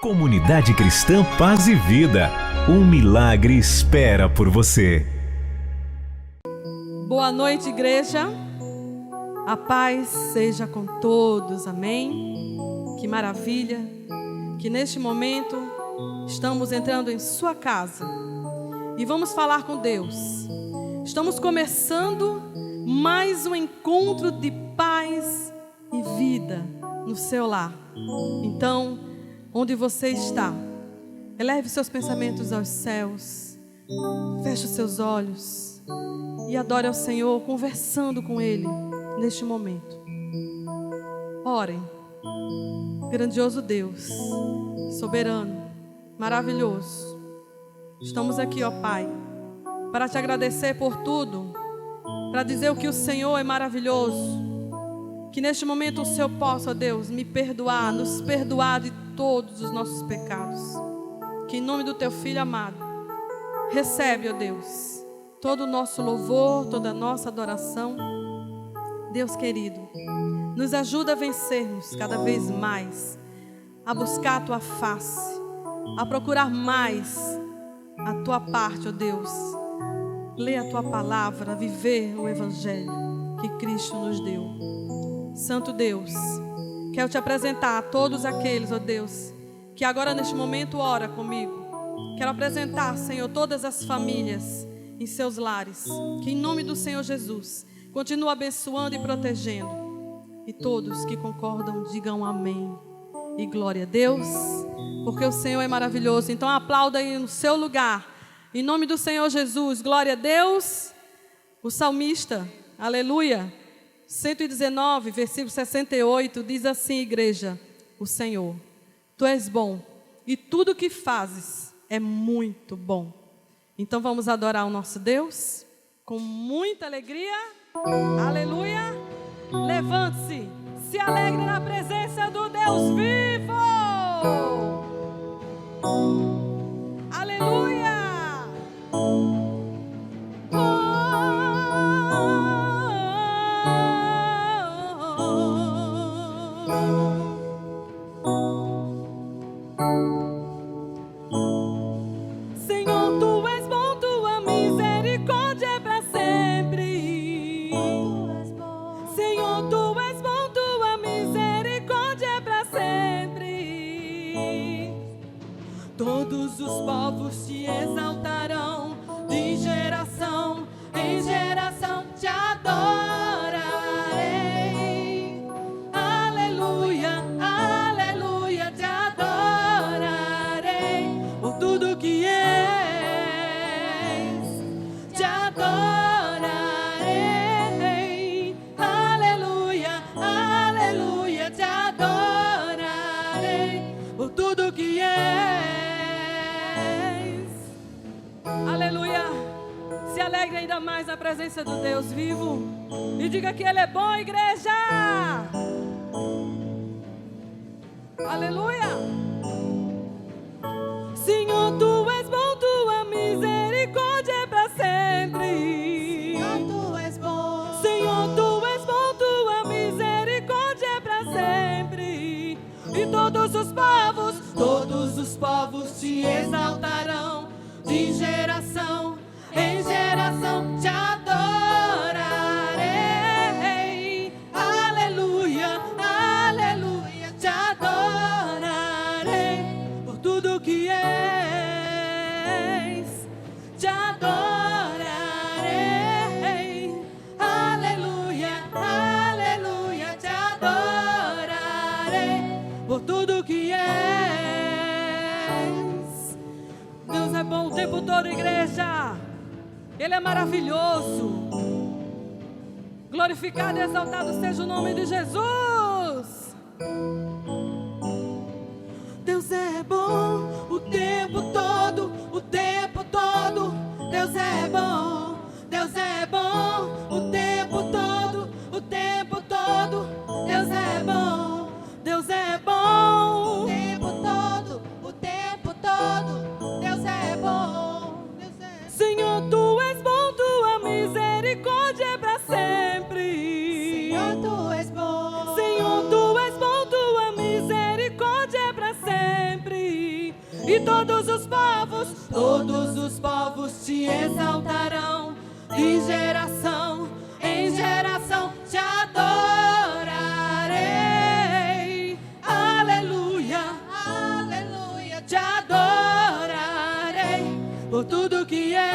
Comunidade Cristã Paz e Vida. Um milagre espera por você. Boa noite, igreja. A paz seja com todos, amém? Que maravilha que neste momento estamos entrando em sua casa e vamos falar com Deus. Estamos começando mais um encontro de paz e vida no seu lar. Então, onde você está, eleve seus pensamentos aos céus, feche os seus olhos e adore ao Senhor, conversando com Ele neste momento. Orem. Grandioso Deus, soberano, maravilhoso, estamos aqui, ó Pai, para te agradecer por tudo, para dizer o que o Senhor é maravilhoso. Que neste momento o Senhor possa, ó Deus, me perdoar, nos perdoar de todos os nossos pecados. Que em nome do Teu Filho amado, recebe, ó Deus, todo o nosso louvor, toda a nossa adoração. Deus querido, nos ajuda a vencermos cada vez mais, a buscar a Tua face, a procurar mais a Tua parte, ó Deus. Ler a Tua palavra, viver o Evangelho que Cristo nos deu. Santo Deus, quero te apresentar a todos aqueles, ó Deus, que agora neste momento ora comigo. Quero apresentar, Senhor, todas as famílias em seus lares, que em nome do Senhor Jesus, continua abençoando e protegendo. E todos que concordam, digam amém. E glória a Deus, porque o Senhor é maravilhoso. Então aplauda aí no seu lugar, em nome do Senhor Jesus, glória a Deus. O salmista, aleluia, 119, versículo 68, diz assim, igreja: o Senhor, Tu és bom, e tudo o que fazes é muito bom. Então vamos adorar o nosso Deus, com muita alegria, aleluia. Levante-se, se alegre na presença do Deus vivo, aleluia. Senhor, Tu és bom, Tua misericórdia é para sempre. Senhor, Tu és bom, Tua misericórdia é para sempre. Todos os povos te exaltarão, de geração em geração te adorarei. Aleluia, aleluia, te adorarei. Por tudo que és, te adorarei. Aleluia, aleluia, te adorarei. Por tudo que és. Aleluia. Se alegre ainda mais na presença do Deus vivo e diga que Ele é bom, igreja. Aleluia. Senhor, Tu és bom, Tua misericórdia é para sempre. Senhor, Tu és bom. Senhor, Tu és bom, Tua misericórdia é para sempre. E todos os povos te exaltarão, de geração em geração te adorarei. Aleluia, aleluia, te adorarei. Por tudo que és, te adorarei. Aleluia, aleluia, te adorarei. Por tudo que és. Deus é bom o tempo todo, igreja. Ele é maravilhoso. Glorificado e exaltado seja o nome de Jesus. Deus é bom o tempo todo, o tempo todo. Deus é bom, Deus é bom o tempo todo, o tempo todo. Deus é bom, Deus é bom O tempo todo, o tempo todo. Deus é bom. Deus é bom. Senhor, Tu és bom, Tua misericórdia é para sempre. Senhor, Tu és bom. Senhor, Tu és bom, Tua misericórdia é para sempre. e todos os povos te exaltarão, de geração em geração te adorarei. Aleluia, aleluia, te adorarei por tudo que és,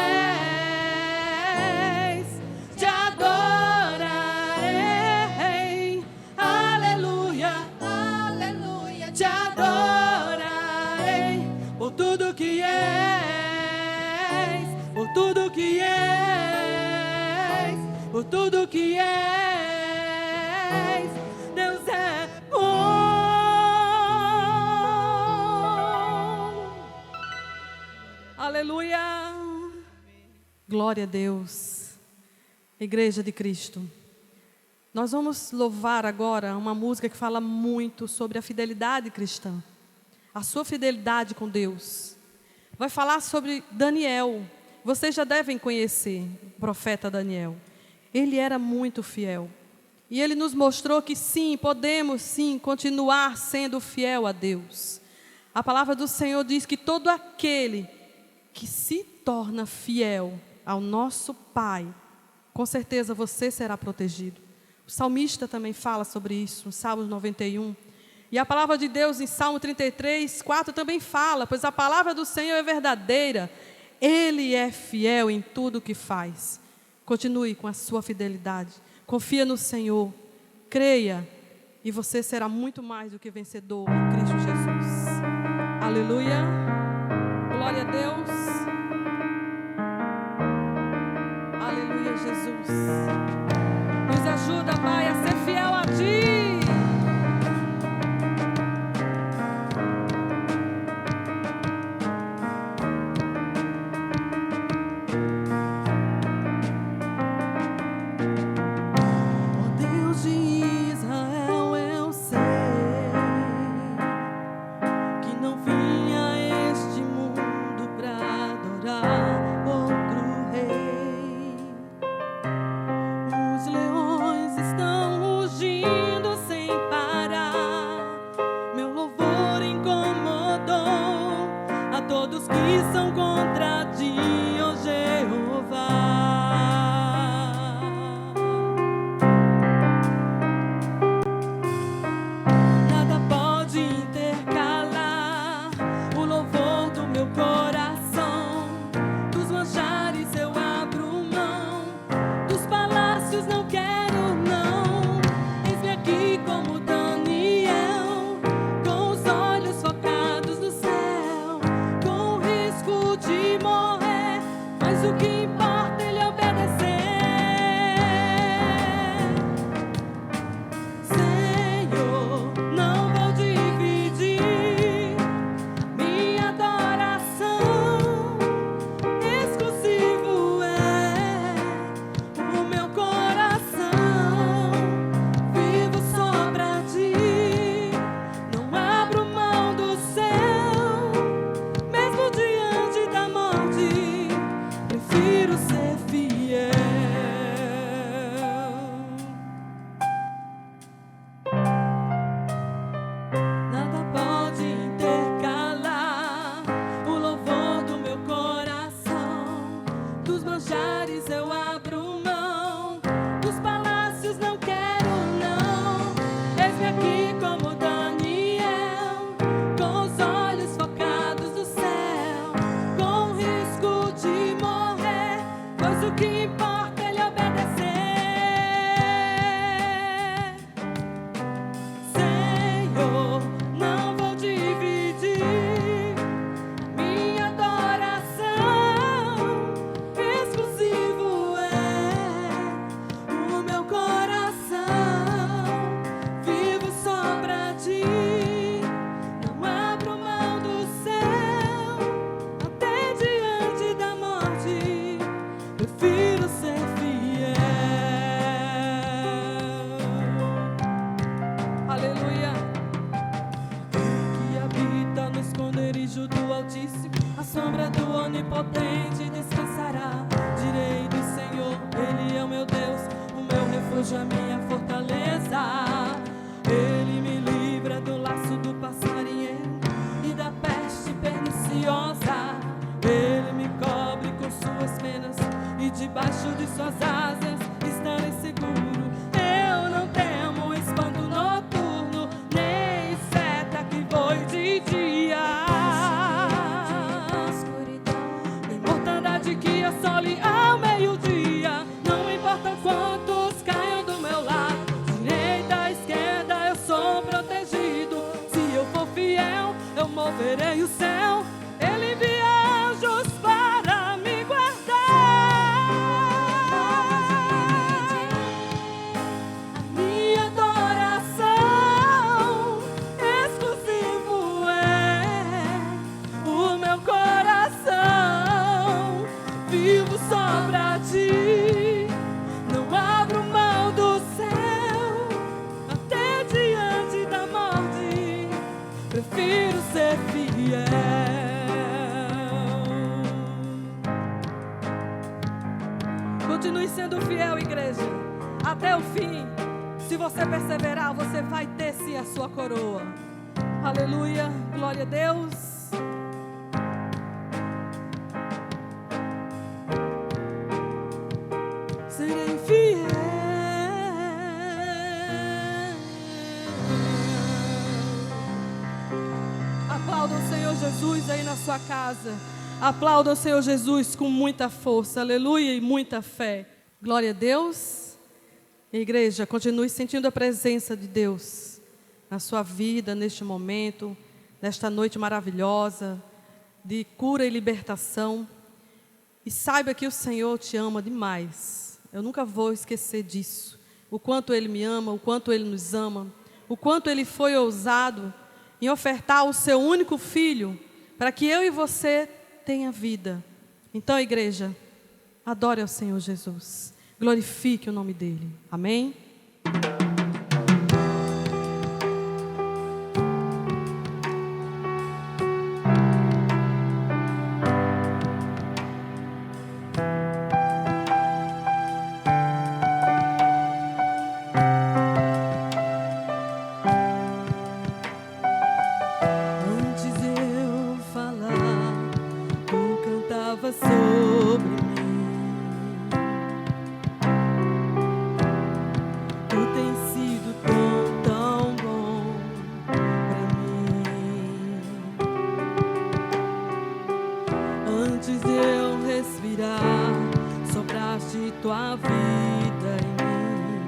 te adorarei. Aleluia, aleluia, te adorarei por tudo que és, por tudo que és, por tudo que és. Deus é bom. Aleluia. Glória a Deus. Igreja de Cristo. Nós vamos louvar agora uma música que fala muito sobre a fidelidade cristã. A sua fidelidade com Deus. Vai falar sobre Daniel. Vocês já devem conhecer o profeta Daniel. Ele era muito fiel. E ele nos mostrou que sim, podemos sim continuar sendo fiel a Deus. A palavra do Senhor diz que todo aquele que se torna fiel ao nosso Pai, com certeza você será protegido. O salmista também fala sobre isso, no Salmo 91. E a palavra de Deus em Salmo 33, 4 também fala, pois a palavra do Senhor é verdadeira. Ele é fiel em tudo o que faz. Continue com a sua fidelidade. Confia no Senhor. Creia. E você será muito mais do que vencedor em Cristo Jesus. Aleluia. Glória a Deus. Aleluia, Jesus. Nos ajuda, Pai, a ser fiel a Ti. refúgio, a minha fortaleza. Ele me livra do laço do passarinheiro e da peste perniciosa. suas asas estarei seguro. Eu não temo espanto noturno, nem seta que voe de dia. Nem mortandade que assole ao meio-dia. Não importa quantos caiam do meu lado, direita, esquerda, eu sou protegido. Se eu for fiel, eu moverei o céu. Ele envia anjos para me guardar. A minha adoração exclusivo é o meu coração. Vivo só pra ti, não abro mão do céu, até diante da morte, prefiro ser fiel. Continue sendo fiel, igreja, até o fim. Se você perseverar, você vai ter sim a sua coroa. Aleluia, glória a Deus. Serei fiel. Aplauda o Senhor Jesus aí na sua casa. Aplauda o Senhor Jesus com muita força, aleluia, e muita fé. Glória a Deus. Igreja, continue sentindo a presença de Deus na sua vida, neste momento, nesta noite maravilhosa de cura e libertação. E saiba que o Senhor te ama demais. Eu nunca vou esquecer disso. O quanto Ele me ama, o quanto Ele nos ama, o quanto Ele foi ousado em ofertar o seu único filho para que eu e você tenha vida. Então, igreja, adore ao Senhor Jesus. Glorifique o nome dEle. Amém? Sobre mim, tu tens sido tão bom pra mim. Antes de eu respirar, sopraste tua vida em mim.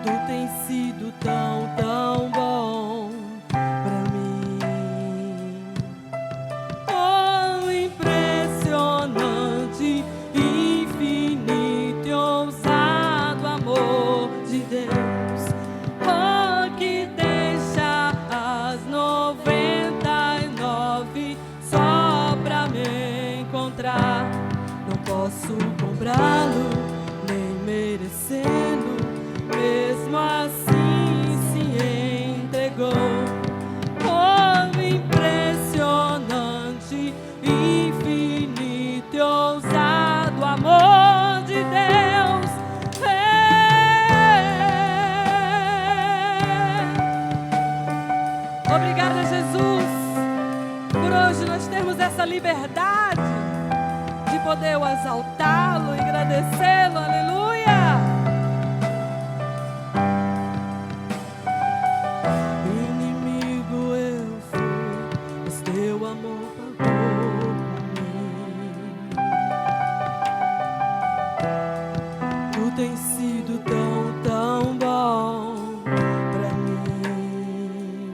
Tu tens sido tão bom pra mim. Não posso comprá-lo, nem merecê-lo, mesmo assim se entregou. Oh, impressionante, infinito e ousado amor de Deus. Obrigada, Jesus, por hoje nós termos essa liberdade de poder o exaltá-lo, agradecê-lo, aleluia. Inimigo eu fui, mas teu amor pagou por mim. Tu tens sido tão bom pra mim.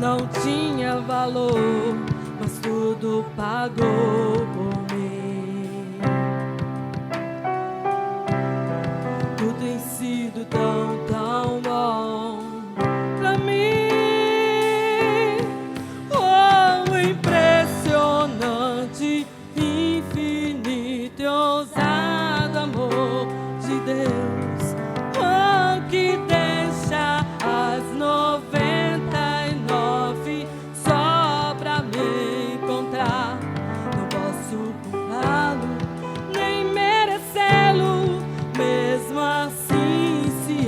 Não tinha valor, mas tudo pagou por mim. Tu tens sido tão bom pra mim. Oh, impressionante, infinito e ousado amor de Deus. Oh, que deixa as 99 só pra me encontrar. Não posso comprá-lo, nem merecê-lo, mesmo assim se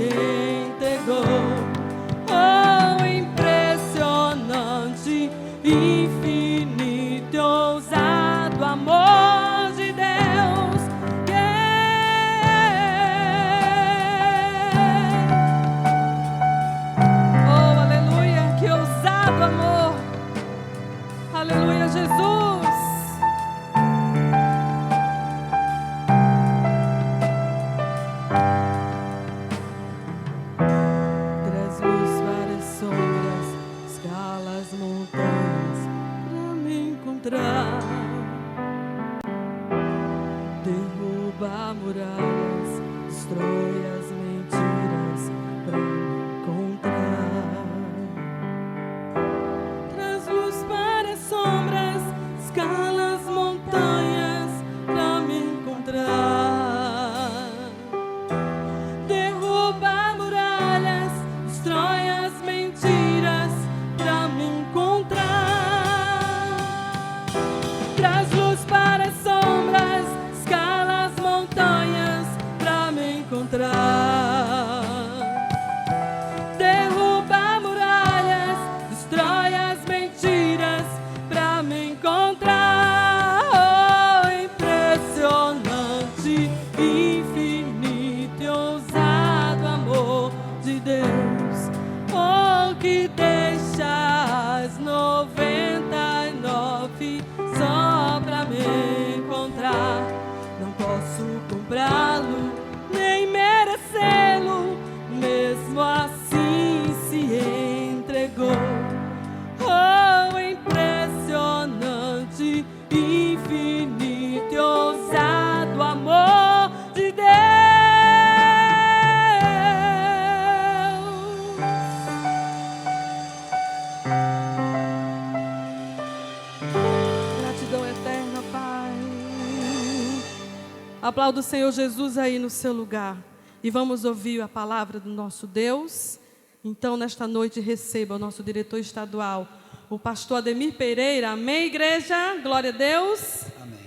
Aplauda o Senhor Jesus aí no seu lugar. E vamos ouvir a palavra do nosso Deus. Então, nesta noite, receba o nosso diretor estadual, o pastor Ademir Pereira. Amém, igreja? Glória a Deus. Amém.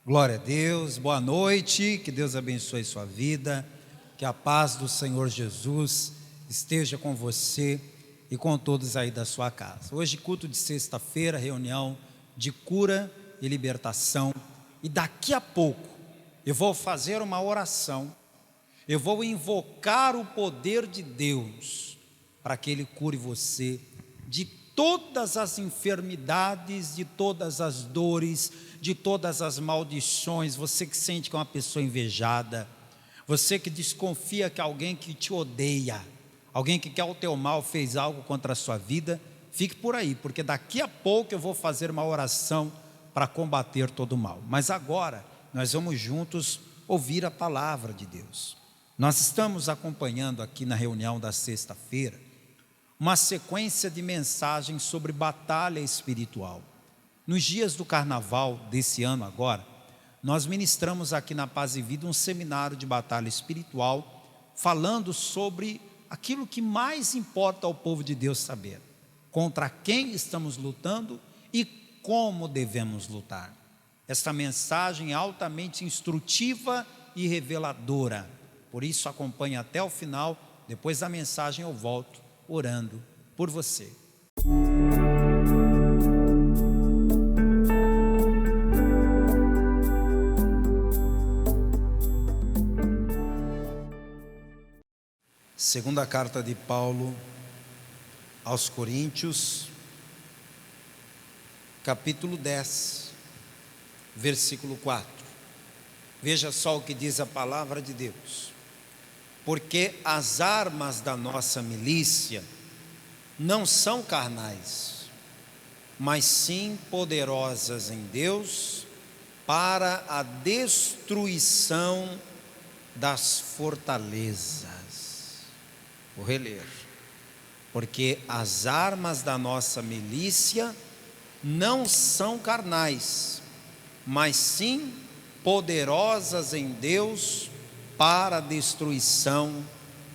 Glória a Deus. Boa noite. Que Deus abençoe sua vida. Que a paz do Senhor Jesus esteja com você e com todos aí da sua casa. Hoje, culto de sexta-feira, reunião de cura e libertação. E daqui a pouco, eu vou fazer uma oração. Eu vou invocar o poder de Deus para que Ele cure você de todas as enfermidades, de todas as dores, de todas as maldições. Você que sente que é uma pessoa invejada, você que desconfia que alguém que te odeia, alguém que quer o teu mal fez algo contra a sua vida, fique por aí, porque daqui a pouco eu vou fazer uma oração para combater todo o mal. Mas agora nós vamos juntos ouvir a palavra de Deus. Nós estamos acompanhando aqui na reunião da sexta-feira uma sequência de mensagens sobre batalha espiritual. Nos dias do carnaval desse ano agora, nós ministramos aqui na Paz e Vida um seminário de batalha espiritual, falando sobre aquilo que mais importa ao povo de Deus saber: contra quem estamos lutando e como devemos lutar. Esta mensagem é altamente instrutiva e reveladora. Por isso, acompanhe até o final. Depois da mensagem eu volto orando por você. Segunda carta de Paulo aos Coríntios, capítulo 10, versículo 4. Veja só o que diz a palavra de Deus. Porque as armas da nossa milícia não são carnais, mas sim poderosas em Deus para a destruição das fortalezas. Vou reler. Porque as armas da nossa milícia não são carnais, mas sim poderosas em Deus para a destruição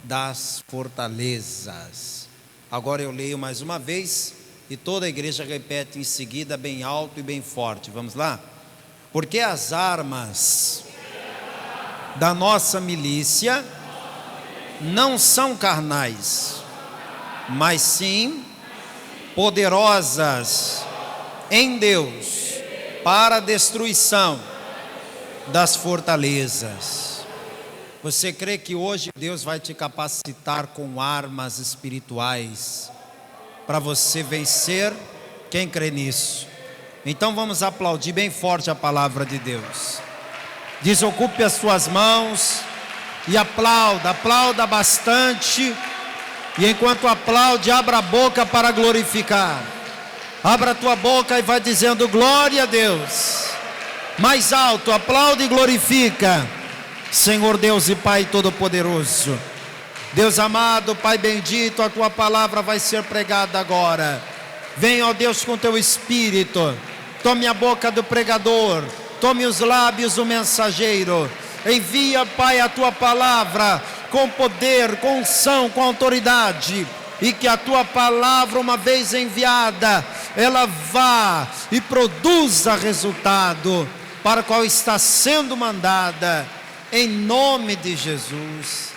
das fortalezas. Agora eu leio mais uma vez e toda a igreja repete em seguida bem alto e bem forte. Vamos lá? Porque as armas da nossa milícia não são carnais, mas sim poderosas em Deus para a destruição das fortalezas. Você crê que hoje Deus vai te capacitar com armas espirituais para você vencer? Quem crê nisso? Então vamos aplaudir bem forte a palavra de Deus. Desocupe as suas mãos e aplauda bastante. E enquanto aplaude, abra a boca para glorificar. Abra a tua boca e vai dizendo glória a Deus. Mais alto, aplaude e glorifica. Senhor Deus e Pai Todo-Poderoso, Deus amado, Pai bendito, a Tua palavra vai ser pregada agora. Venha, ó Deus, com Teu Espírito. Tome a boca do pregador, tome os lábios do mensageiro. Envia, Pai, a Tua palavra com poder, com unção, com autoridade. E que a Tua palavra, uma vez enviada, ela vá e produza resultado para o qual está sendo mandada. Em nome de Jesus,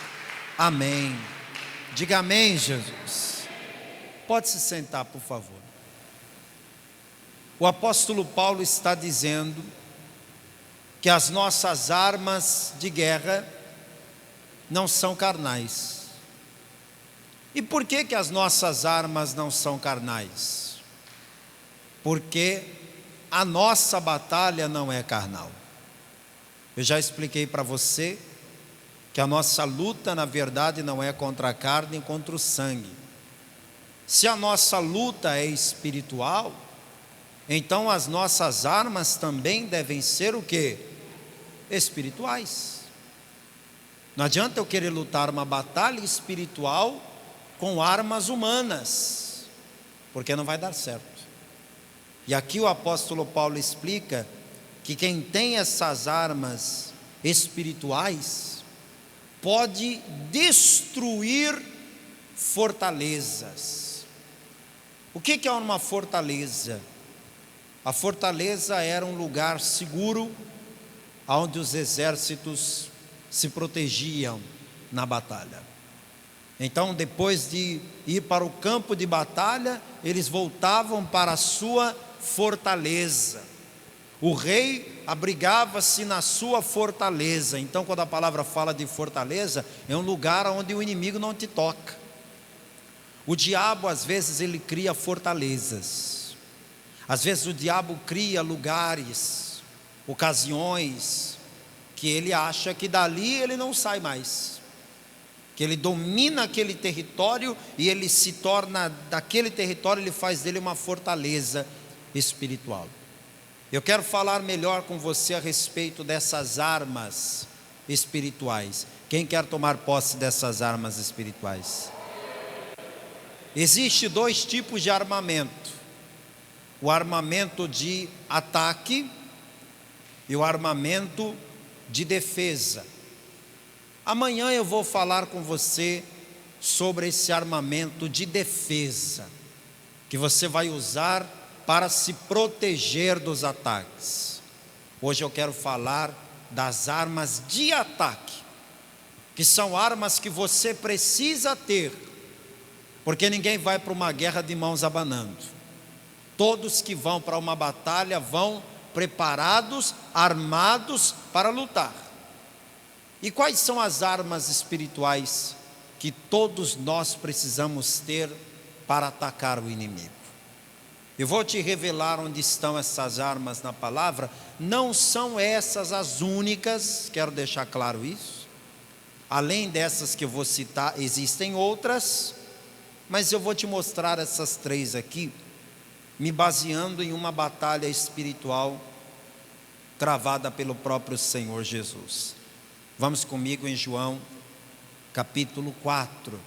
amém. Diga amém, Jesus. Pode se sentar, por favor. O apóstolo Paulo está dizendo que as nossas armas de guerra não são carnais. E por que as nossas armas não são carnais? Porque a nossa batalha não é carnal. Eu já expliquei para você que a nossa luta, na verdade, não é contra a carne e contra o sangue. Se a nossa luta é espiritual, então as nossas armas também devem ser o quê? Espirituais. Não adianta eu querer lutar uma batalha espiritual com armas humanas, porque não vai dar certo. E aqui o apóstolo Paulo explica que quem tem essas armas espirituais pode destruir fortalezas. O que é uma fortaleza? A fortaleza era um lugar seguro onde os exércitos se protegiam na batalha. Então, depois de ir para o campo de batalha, eles voltavam para a sua fortaleza. O rei abrigava-se na sua fortaleza. Então, quando a palavra fala de fortaleza, é um lugar onde o inimigo não te toca. O diabo, às vezes, ele cria fortalezas. Às vezes o diabo cria lugares, ocasiões, que ele acha que dali ele não sai mais, que ele domina aquele território e ele se torna, daquele território ele faz dele uma fortaleza espiritual. Eu quero falar melhor com você a respeito dessas armas espirituais. Quem quer tomar posse dessas armas espirituais? Existem dois tipos de armamento: o armamento de ataque e o armamento de defesa. Amanhã eu vou falar com você sobre esse armamento de defesa, que você vai usar para se proteger dos ataques. Hoje eu quero falar das armas de ataque, que são armas que você precisa ter, porque ninguém vai para uma guerra de mãos abanando. Todos que vão para uma batalha vão preparados, armados para lutar. E quais são as armas espirituais que todos nós precisamos ter para atacar o inimigo? Eu vou te revelar onde estão essas armas na palavra. Não são essas as únicas, quero deixar claro isso. Além dessas que eu vou citar, existem outras, mas eu vou te mostrar essas três aqui, me baseando em uma batalha espiritual travada pelo próprio Senhor Jesus. Vamos comigo em João capítulo 4.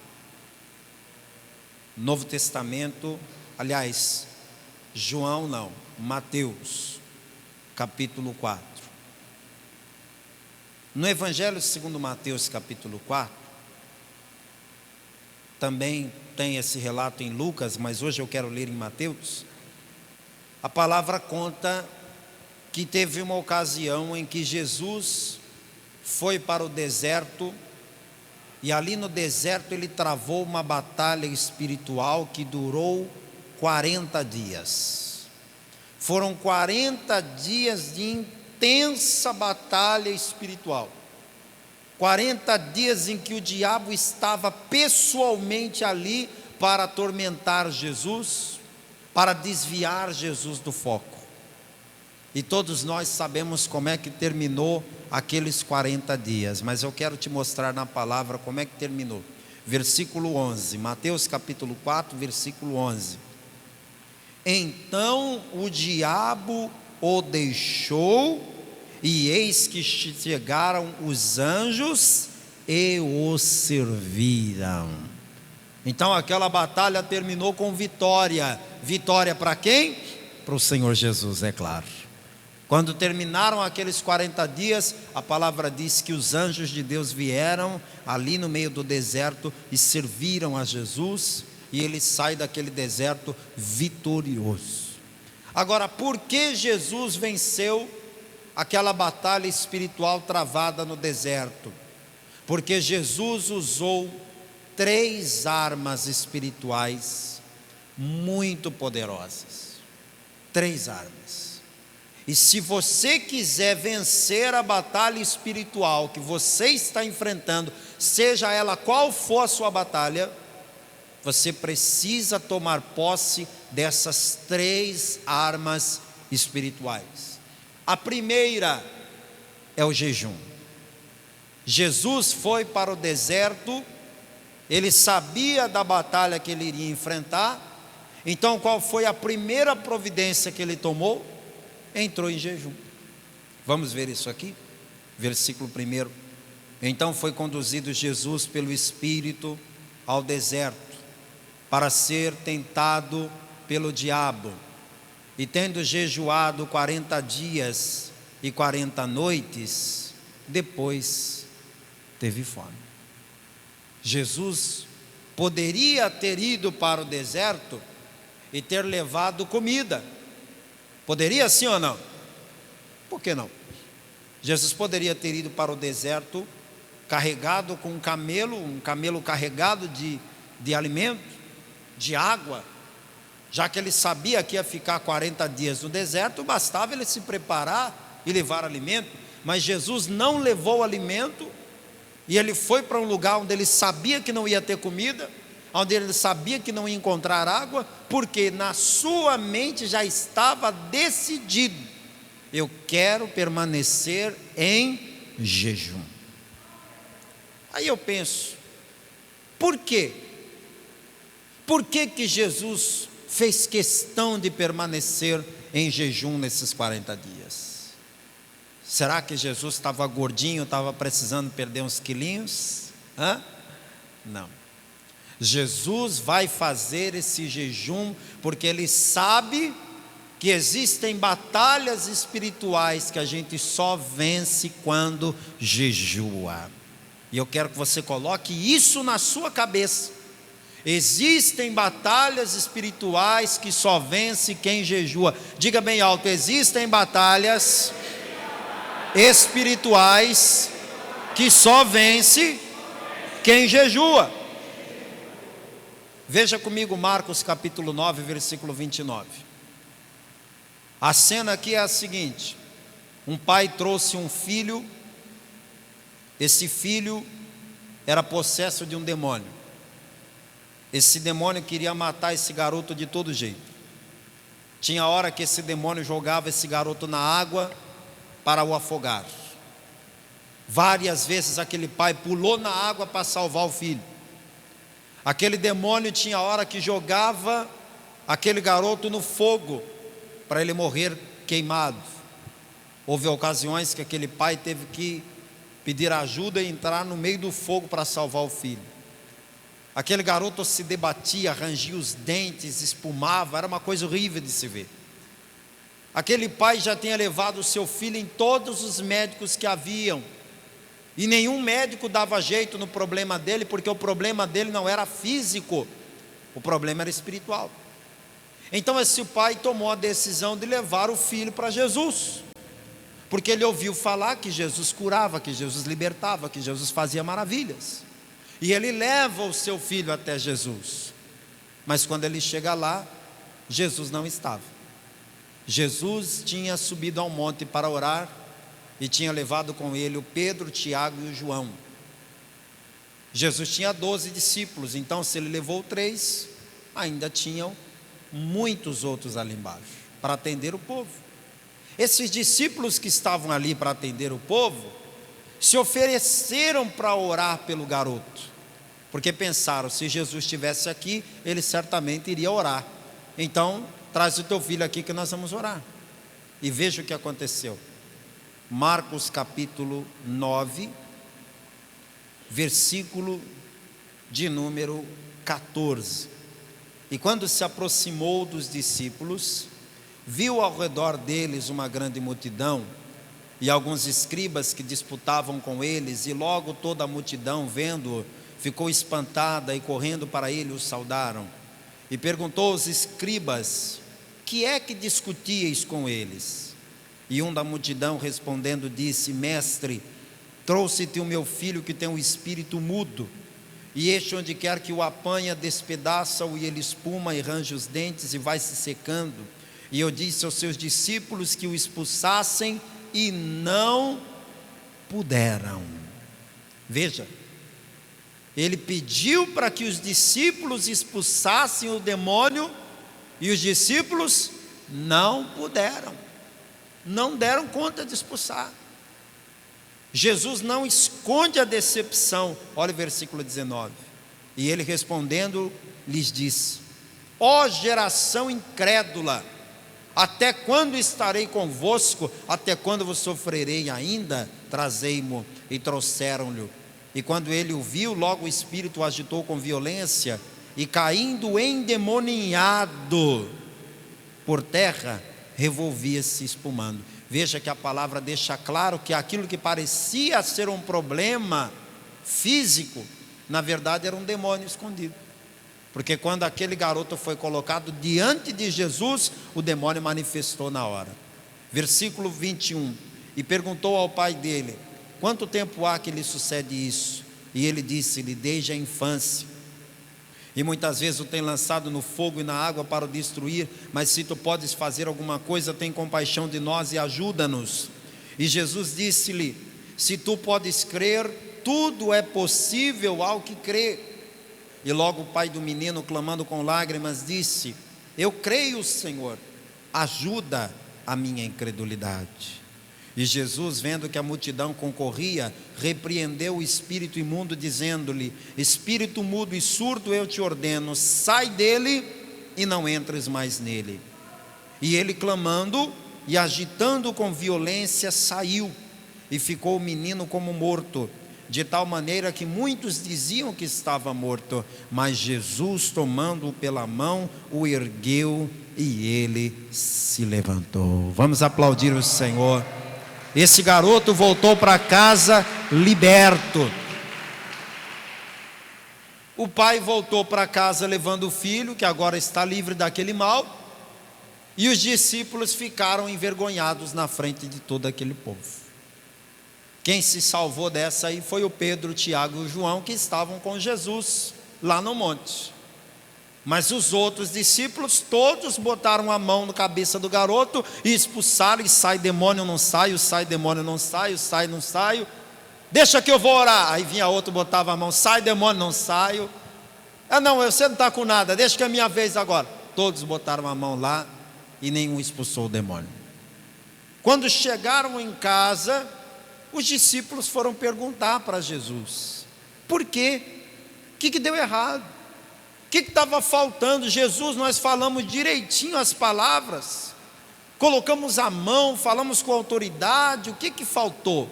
Novo Testamento, aliás, João não, Mateus capítulo 4. No Evangelho segundo Mateus capítulo 4, também tem esse relato em Lucas, mas hoje eu quero ler em Mateus. A palavra conta que teve uma ocasião em que Jesus foi para o deserto, e ali no deserto ele travou uma batalha espiritual que durou 40 dias. Foram 40 dias de intensa batalha espiritual. 40 dias em que o diabo estava pessoalmente ali para atormentar Jesus, para desviar Jesus do foco. E todos nós sabemos como é que terminou aqueles 40 dias, mas eu quero te mostrar na palavra como é que terminou. Versículo 11, Mateus capítulo 4, versículo 11. Então o diabo o deixou, e eis que chegaram os anjos e o serviram. Então aquela batalha terminou com vitória. Vitória para quem? Para o Senhor Jesus, é claro. Quando terminaram aqueles 40 dias, a palavra diz que os anjos de Deus vieram ali no meio do deserto e serviram a Jesus, e ele sai daquele deserto vitorioso. Agora, por que Jesus venceu aquela batalha espiritual travada no deserto? Porque Jesus usou 3 armas espirituais muito poderosas. 3 armas. E se você quiser vencer a batalha espiritual que você está enfrentando, seja ela qual for a sua batalha, você precisa tomar posse dessas 3 armas espirituais. A primeira é o jejum. Jesus foi para o deserto, ele sabia da batalha que ele iria enfrentar, então qual foi a primeira providência que ele tomou? Entrou em jejum. Vamos ver isso aqui? Versículo 1. Então foi conduzido Jesus pelo Espírito ao deserto, para ser tentado pelo diabo. E tendo jejuado 40 dias e 40 noites, depois teve fome. Jesus poderia ter ido para o deserto e ter levado comida. Poderia, sim ou não? Por que não? Jesus poderia ter ido para o deserto carregado com um camelo carregado de alimento, de água. Já que ele sabia que ia ficar 40 dias no deserto, bastava ele se preparar e levar alimento. Mas Jesus não levou alimento, e ele foi para um lugar onde ele sabia que não ia ter comida, onde ele sabia que não ia encontrar água, porque na sua mente já estava decidido: eu quero permanecer em jejum. Aí eu penso, por quê? Por que Jesus fez questão de permanecer em jejum nesses 40 dias? Será que Jesus estava gordinho, estava precisando perder uns quilinhos? Não. Jesus vai fazer esse jejum porque ele sabe que existem batalhas espirituais que a gente só vence quando jejua. E eu quero que você coloque isso na sua cabeça. Existem batalhas espirituais que só vence quem jejua. Diga bem alto: existem batalhas espirituais que só vence quem jejua. Veja comigo Marcos capítulo 9, versículo 29. A cena aqui é a seguinte: um pai trouxe um filho. Esse filho era possesso de um demônio. Esse demônio queria matar esse garoto de todo jeito. Tinha hora que esse demônio jogava esse garoto na água para o afogar. Várias vezes aquele pai pulou na água para salvar o filho. Aquele demônio tinha hora que jogava aquele garoto no fogo para ele morrer queimado. Houve ocasiões que aquele pai teve que pedir ajuda e entrar no meio do fogo para salvar o filho. Aquele garoto se debatia, rangia os dentes, espumava, era uma coisa horrível de se ver. Aquele pai já tinha levado o seu filho em todos os médicos que haviam, e nenhum médico dava jeito no problema dele, porque o problema dele não era físico, o problema era espiritual. Então esse pai tomou a decisão de levar o filho para Jesus, porque ele ouviu falar que Jesus curava, que Jesus libertava, que Jesus fazia maravilhas. E ele leva o seu filho até Jesus. Mas quando ele chega lá, Jesus não estava. Jesus tinha subido ao monte para orar e tinha levado com ele o Pedro, o Tiago e o João. Jesus tinha 12 discípulos, então se ele levou 3, ainda tinham muitos outros ali embaixo para atender o povo. Esses discípulos que estavam ali para atender o povo se ofereceram para orar pelo garoto, porque pensaram: se Jesus estivesse aqui, ele certamente iria orar. Então traz o teu filho aqui que nós vamos orar. E veja o que aconteceu. Marcos capítulo 9, versículo de número 14. E quando se aproximou dos discípulos, viu ao redor deles uma grande multidão e alguns escribas que disputavam com eles, e logo toda a multidão, vendo-o, ficou espantada e correndo para ele o saudaram. E perguntou aos escribas: que é que discutíeis com eles? E um da multidão respondendo disse: mestre, trouxe-te o meu filho que tem um espírito mudo, e este onde quer que o apanha, despedaça-o, e ele espuma e range os dentes e vai se secando. E eu disse aos seus discípulos que o expulsassem, e não puderam. Veja, ele pediu para que os discípulos expulsassem o demônio, e os discípulos não puderam, não deram conta de expulsar. Jesus não esconde a decepção. Olha o versículo 19. E ele respondendo lhes disse: ó geração incrédula, até quando estarei convosco? Até quando vos sofrerei ainda? Trazei-mo. E trouxeram-lhe. E quando ele o viu, logo o espírito o agitou com violência, e caindo endemoniado por terra, revolvia-se espumando. Veja que a palavra deixa claro que aquilo que parecia ser um problema físico, na verdade era um demônio escondido. Porque quando aquele garoto foi colocado diante de Jesus, o demônio manifestou na hora. Versículo 21. E perguntou ao pai dele: quanto tempo há que lhe sucede isso? E ele disse-lhe: desde a infância. E muitas vezes o tem lançado no fogo e na água para o destruir, mas se tu podes fazer alguma coisa, tem compaixão de nós e ajuda-nos. E Jesus disse-lhe: se tu podes crer, tudo é possível ao que crê. E logo o pai do menino, clamando com lágrimas, disse: eu creio, Senhor, ajuda a minha incredulidade. E Jesus, vendo que a multidão concorria, repreendeu o espírito imundo, dizendo-lhe: espírito mudo e surdo, eu te ordeno, sai dele e não entres mais nele. E ele, clamando e agitando com violência, saiu, e ficou o menino como morto, de tal maneira que muitos diziam que estava morto. Mas Jesus, tomando-o pela mão, o ergueu e ele se levantou. Vamos aplaudir o Senhor. Esse garoto voltou para casa liberto. O pai voltou para casa levando o filho, que agora está livre daquele mal, e os discípulos ficaram envergonhados na frente de todo aquele povo. Quem se salvou dessa aí foi o Pedro, Tiago e o João, que estavam com Jesus lá no monte. Mas os outros discípulos todos botaram a mão na cabeça do garoto e expulsaram: e sai demônio, não saio, sai demônio, não saio, sai, não saio, deixa que eu vou orar. Aí vinha outro, botava a mão: sai demônio, não saio. Ah não, você não está com nada, deixa que é minha vez agora. Todos botaram a mão lá e nenhum expulsou o demônio. Quando chegaram em casa, os discípulos foram perguntar para Jesus: por quê? O que deu errado? O que estava faltando? Jesus, nós falamos direitinho as palavras, colocamos a mão, falamos com autoridade, o que faltou?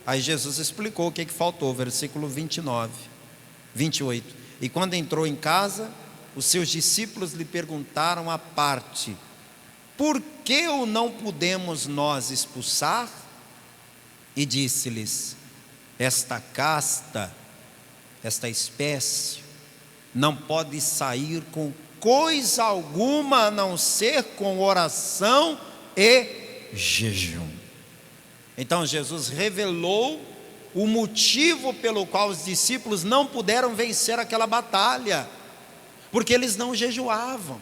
Aí Jesus explicou o que faltou, versículo 28. E quando entrou em casa, os seus discípulos lhe perguntaram à parte: por que o não podemos nós expulsar? E disse-lhes: esta casta, esta espécie, não pode sair com coisa alguma a não ser com oração e jejum. Então Jesus revelou o motivo pelo qual os discípulos não puderam vencer aquela batalha, porque eles não jejuavam,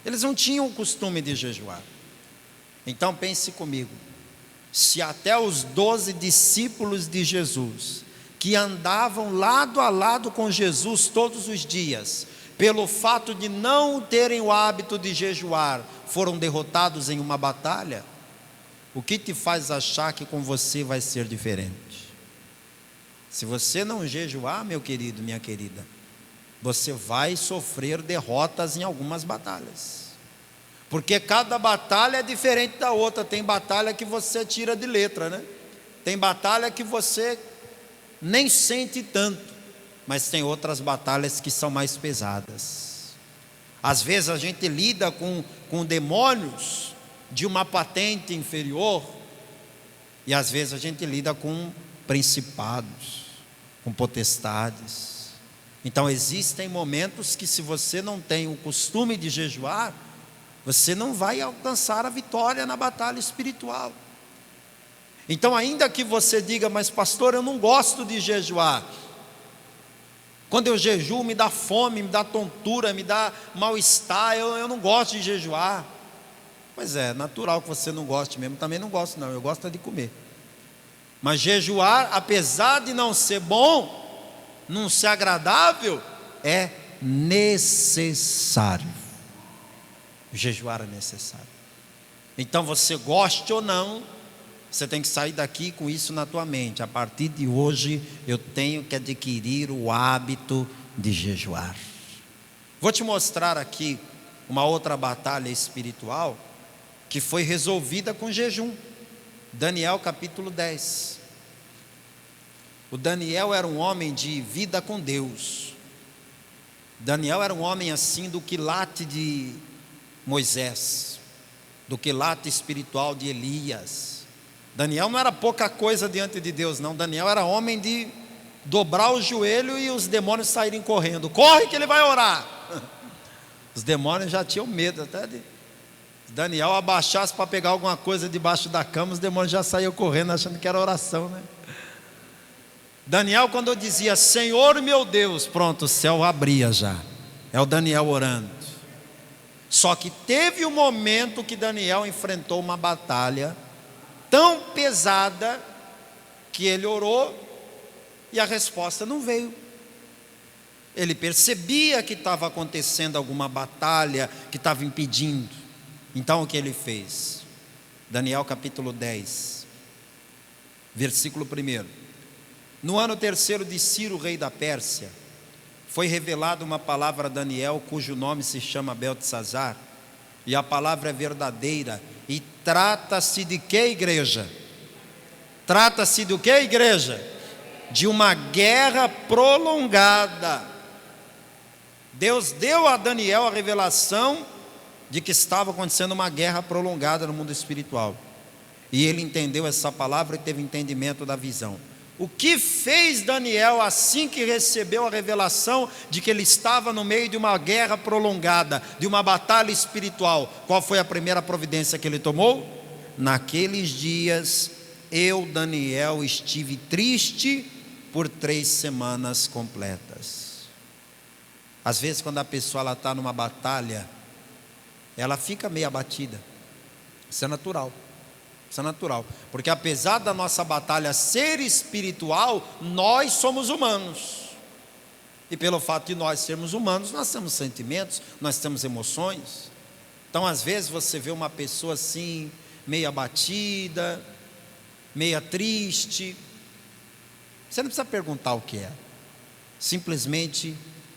eles não tinham o costume de jejuar. Então pense comigo, se até os 12 discípulos de Jesus, que andavam lado a lado com Jesus todos os dias, pelo fato de não terem o hábito de jejuar, foram derrotados em uma batalha, o que te faz achar que com você vai ser diferente? Se você não jejuar, meu querido, minha querida, você vai sofrer derrotas em algumas batalhas. Porque cada batalha é diferente da outra. Tem batalha que você tira de letra, né? Tem batalha que você nem sente tanto, mas tem outras batalhas que são mais pesadas. Às vezes a gente lida com demônios de uma patente inferior, e às vezes a gente lida com principados, com potestades. Então existem momentos que, se você não tem o costume de jejuar, você não vai alcançar a vitória na batalha espiritual. Então, ainda que você diga: mas pastor, eu não gosto de jejuar, quando eu jejuo me dá fome, me dá tontura, me dá mal-estar, eu não gosto de jejuar. Pois é, natural que você não goste mesmo, também não gosto não, eu gosto de comer. Mas jejuar, apesar de não ser bom, não ser agradável, é necessário. Jejuar é necessário. Então, você goste ou não, você tem que sair daqui com isso na tua mente: a partir de hoje eu tenho que adquirir o hábito de jejuar. Vou te mostrar aqui uma outra batalha espiritual que foi resolvida com jejum. Daniel capítulo 10. O Daniel era um homem de vida com Deus. Daniel era um homem assim do quilate de Moisés. do quilate espiritual de Elias. Daniel não era pouca coisa diante de Deus, não. Daniel era homem de dobrar o joelho e os demônios saírem correndo. Corre que ele vai orar. Os demônios já tinham medo até de Daniel abaixasse para pegar alguma coisa debaixo da cama, os demônios já saíam correndo achando que era oração, né? Daniel, quando eu dizia Senhor meu Deus, pronto, o céu abria já. É o Daniel orando. Só que teve um momento que Daniel enfrentou uma batalha tão pesada que ele orou e a resposta não veio. Ele percebia que estava acontecendo alguma batalha que estava impedindo. Então o que ele fez? Daniel capítulo 10, versículo 1. No ano 3º de Ciro, rei da Pérsia, foi revelada uma palavra a Daniel, cujo nome se chama Beltesazar, e a palavra é verdadeira, e trata-se de que, igreja? Trata-se do que, igreja? De uma guerra prolongada. Deus deu a Daniel a revelação de que estava acontecendo uma guerra prolongada no mundo espiritual, e ele entendeu essa palavra e teve entendimento da visão. O que fez Daniel assim que recebeu a revelação de que ele estava no meio de uma guerra prolongada, de uma batalha espiritual? Qual foi a primeira providência que ele tomou? Naqueles dias, eu, Daniel, estive triste por 3 semanas completas. Às vezes, quando a pessoa está numa batalha, ela fica meio abatida. Isso é natural. Isso é natural, porque apesar da nossa batalha ser espiritual, nós somos humanos. E pelo fato de nós sermos humanos, nós temos sentimentos, nós temos emoções. Então às vezes você vê uma pessoa assim, meio abatida, meio triste. Você não precisa perguntar o que é. Simplesmente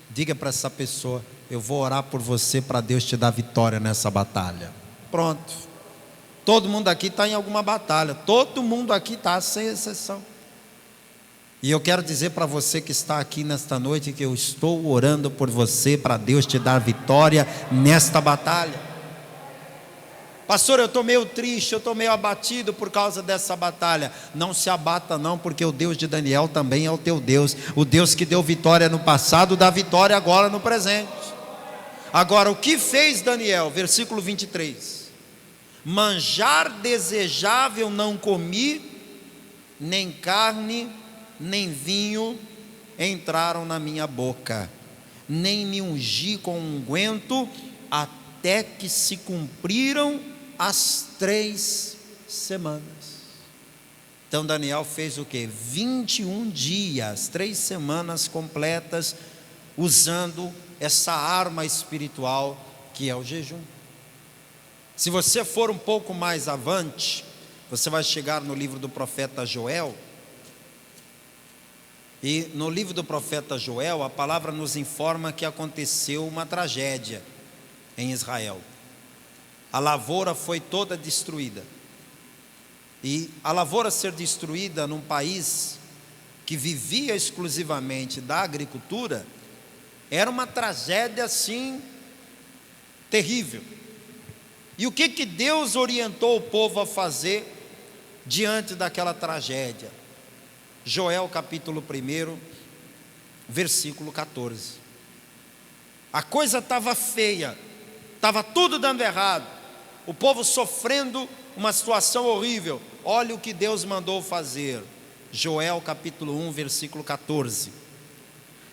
diga para essa pessoa: eu vou orar por você para Deus te dar vitória nessa batalha. Pronto. Todo mundo aqui está em alguma batalha. Todo mundo aqui está, sem exceção. E eu quero dizer para você que está aqui nesta noite que eu estou orando por você para Deus te dar vitória nesta batalha. Pastor, eu estou meio triste, eu estou meio abatido por causa dessa batalha. Não se abata não, porque o Deus de Daniel também é o teu Deus. O Deus que deu vitória no passado, dá vitória agora no presente. Agora, o que fez Daniel? Versículo 23. Manjar desejável não comi, nem carne, nem vinho entraram na minha boca, nem me ungi com unguento, até que se cumpriram as 3 semanas. Então Daniel fez o que? 21 dias, 3 semanas completas, usando essa arma espiritual que é o jejum. Se você for um pouco mais avante, você vai chegar no livro do profeta Joel. E no livro do profeta Joel, a palavra nos informa que aconteceu uma tragédia em Israel. A lavoura foi toda destruída. E a lavoura ser destruída num país que vivia exclusivamente da agricultura, era uma tragédia assim, terrível. E o que Deus orientou o povo a fazer diante daquela tragédia? Joel capítulo 1, versículo 14. A coisa estava feia, estava tudo dando errado, o povo sofrendo uma situação horrível. Olha o que Deus mandou fazer. Joel capítulo 1, versículo 14.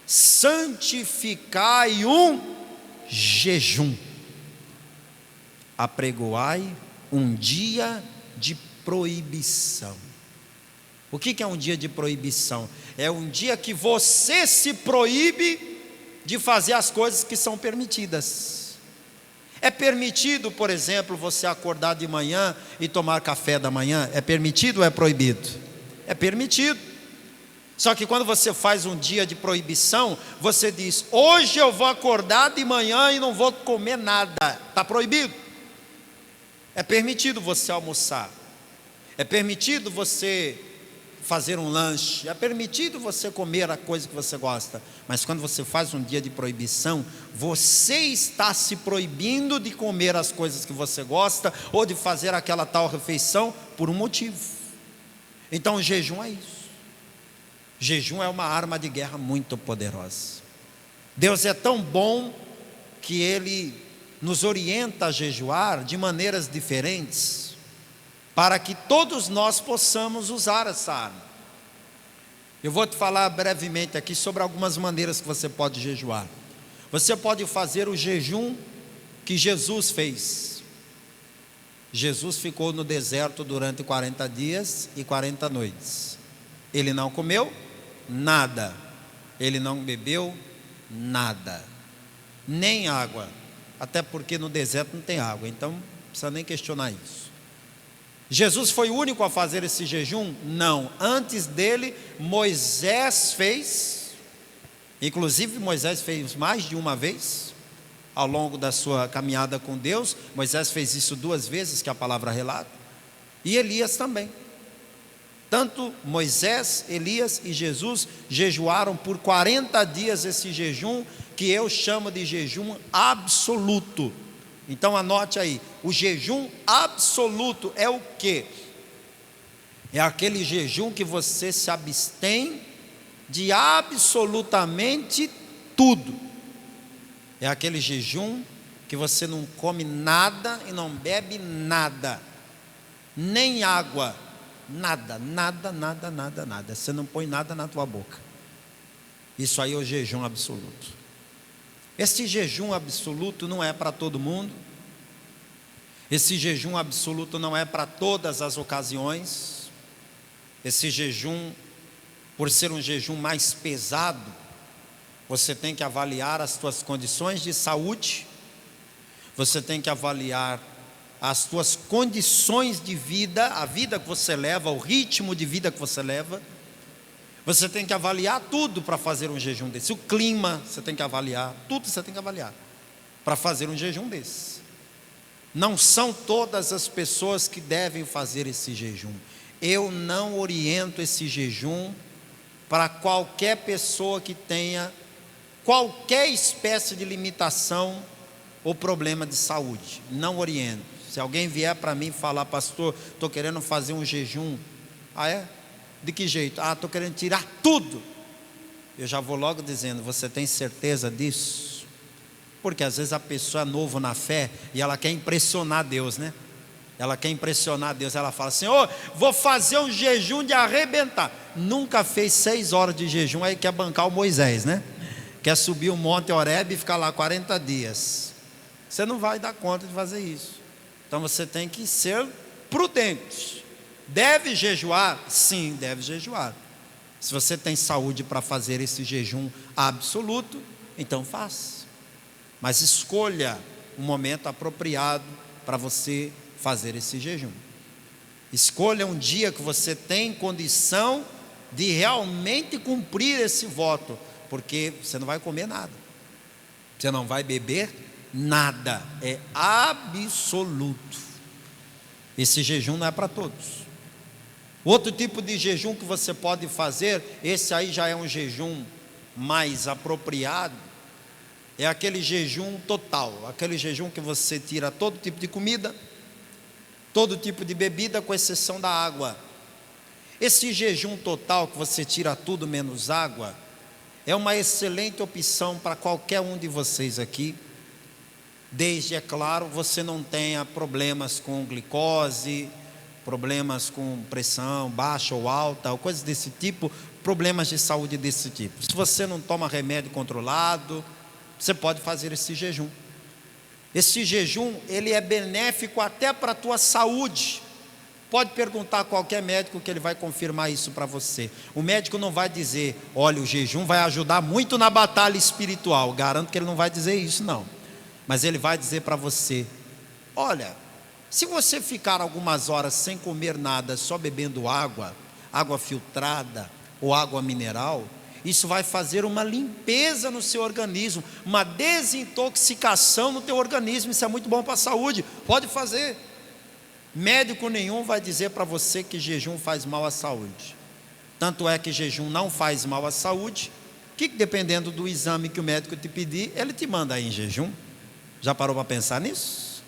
Santificai um jejum, apregoai um dia de proibição. O que é um dia de proibição? É um dia que você se proíbe de fazer as coisas que são permitidas. É permitido, por exemplo, você acordar de manhã e tomar café da manhã? É permitido ou é proibido? É permitido. Só que quando você faz um dia de proibição, você diz: hoje eu vou acordar de manhã e não vou comer nada. Está proibido. É permitido você almoçar, é permitido você fazer um lanche, é permitido você comer a coisa que você gosta, mas quando você faz um dia de proibição, você está se proibindo de comer as coisas que você gosta, ou de fazer aquela tal refeição, por um motivo. Então o jejum é isso. Jejum é uma arma de guerra muito poderosa. Deus é tão bom que Ele nos orienta a jejuar de maneiras diferentes, para que todos nós possamos usar essa arma. Eu vou te falar brevemente aqui sobre algumas maneiras que você pode jejuar. Você pode fazer o jejum que Jesus fez. Jesus ficou no deserto durante 40 dias e 40 noites. Ele não comeu nada, ele não bebeu nada, nem água, até porque no deserto não tem água, então não precisa nem questionar isso. Jesus foi o único a fazer esse jejum? Não. Antes dele, Moisés fez. Inclusive Moisés fez mais de uma vez ao longo da sua caminhada com Deus. Moisés fez isso 2 vezes, que a palavra relata. E Elias também. Tanto Moisés, Elias e Jesus jejuaram por 40 dias esse jejum, que eu chamo de jejum absoluto. Então anote aí, o jejum absoluto é o quê? É aquele jejum que você se abstém de absolutamente tudo. É aquele jejum que você não come nada e não bebe nada, nem água, nada. Você não põe nada na tua boca. Isso aí é o jejum absoluto. Esse jejum absoluto não é para todo mundo. Esse jejum absoluto não é para todas as ocasiões. Esse jejum, por ser um jejum mais pesado, você tem que avaliar as suas condições de saúde, você tem que avaliar as suas condições de vida, a vida que você leva, o ritmo de vida que você leva. Você tem que avaliar tudo para fazer um jejum desse. O clima, você tem que avaliar, tudo você tem que avaliar para fazer um jejum desse. Não são todas as pessoas que devem fazer esse jejum. Eu não oriento esse jejum para qualquer pessoa que tenha qualquer espécie de limitação ou problema de saúde. Não oriento. Se alguém vier para mim falar, pastor, estou querendo fazer um jejum. Ah, é? De que jeito? Ah, estou querendo tirar tudo. Eu já vou logo dizendo, você tem certeza disso? Porque às vezes a pessoa é novo na fé e ela quer impressionar Deus, né? Ela quer impressionar Deus, ela fala assim, vou fazer um jejum de arrebentar. Nunca fez 6 horas de jejum, aí quer bancar o Moisés, né? Quer subir o Monte Horebe e ficar lá 40 dias. Você não vai dar conta de fazer isso. Então você tem que ser prudente. Deve jejuar? Sim, deve jejuar. Se você tem saúde para fazer esse jejum absoluto, então faça. Mas escolha um momento apropriado para você fazer esse jejum. Escolha um dia que você tem condição de realmente cumprir esse voto, porque você não vai comer nada, você não vai beber nada, é absoluto. Esse jejum não é para todos. Outro tipo de jejum que você pode fazer, esse aí já é um jejum mais apropriado, é aquele jejum total, aquele jejum que você tira todo tipo de comida, todo tipo de bebida, com exceção da água. Esse jejum total, que você tira tudo menos água, é uma excelente opção para qualquer um de vocês aqui, desde, é claro, você não tenha problemas com glicose, problemas com pressão baixa ou alta, ou coisas desse tipo, problemas de saúde desse tipo. Se você não toma remédio controlado, você pode fazer esse jejum. Esse jejum, ele é benéfico até para a tua saúde. Pode perguntar a qualquer médico que ele vai confirmar isso para você. O médico não vai dizer, olha, o jejum vai ajudar muito na batalha espiritual. Garanto que ele não vai dizer isso, não. Mas ele vai dizer para você, olha, se você ficar algumas horas sem comer nada, só bebendo água, água filtrada ou água mineral, isso vai fazer uma limpeza no seu organismo, uma desintoxicação no teu organismo. Isso é muito bom para a saúde, pode fazer. Médico nenhum vai dizer para você que jejum faz mal à saúde. Tanto é que jejum não faz mal à saúde, que dependendo do exame que o médico te pedir, ele te manda aí em jejum. Já parou para pensar nisso?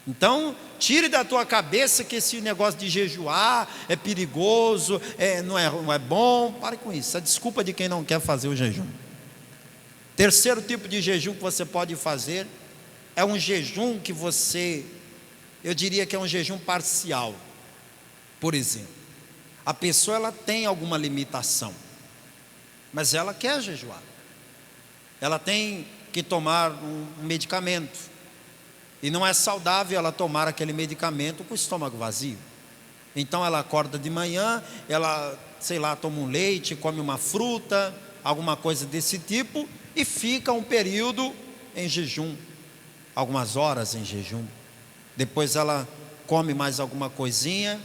Então, tire da tua cabeça que esse negócio de jejuar é perigoso, não é bom. Pare com isso, é desculpa de quem não quer fazer o jejum. Terceiro tipo de jejum que você pode fazer é um jejum que eu diria que é um jejum parcial. Por exemplo, a pessoa ela tem alguma limitação, mas ela quer jejuar. Ela tem que tomar um medicamento, e não é saudável ela tomar aquele medicamento com o estômago vazio. Então ela acorda de manhã, ela, toma um leite, come uma fruta, alguma coisa desse tipo, e fica um período em jejum, algumas horas em jejum. Depois ela come mais alguma coisinha,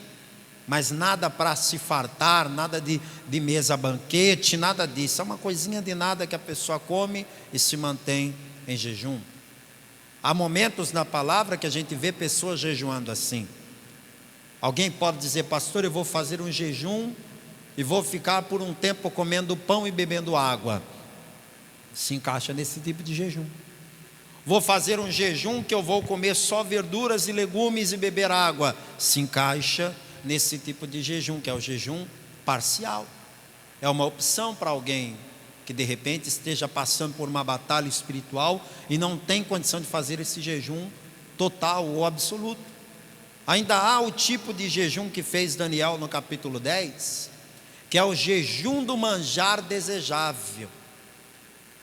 mas nada para se fartar, nada de mesa banquete, nada disso. É uma coisinha de nada que a pessoa come e se mantém em jejum. Há momentos na palavra que a gente vê pessoas jejuando assim. Alguém pode dizer: pastor, eu vou fazer um jejum e vou ficar por um tempo comendo pão e bebendo água. Se encaixa nesse tipo de jejum. Vou fazer um jejum que eu vou comer só verduras e legumes e beber água. Se encaixa nesse tipo de jejum, que é o jejum parcial. É uma opção para alguém que de repente esteja passando por uma batalha espiritual e não tem condição de fazer esse jejum total ou absoluto. Ainda há o tipo de jejum que fez Daniel no capítulo 10, que é o jejum do manjar desejável.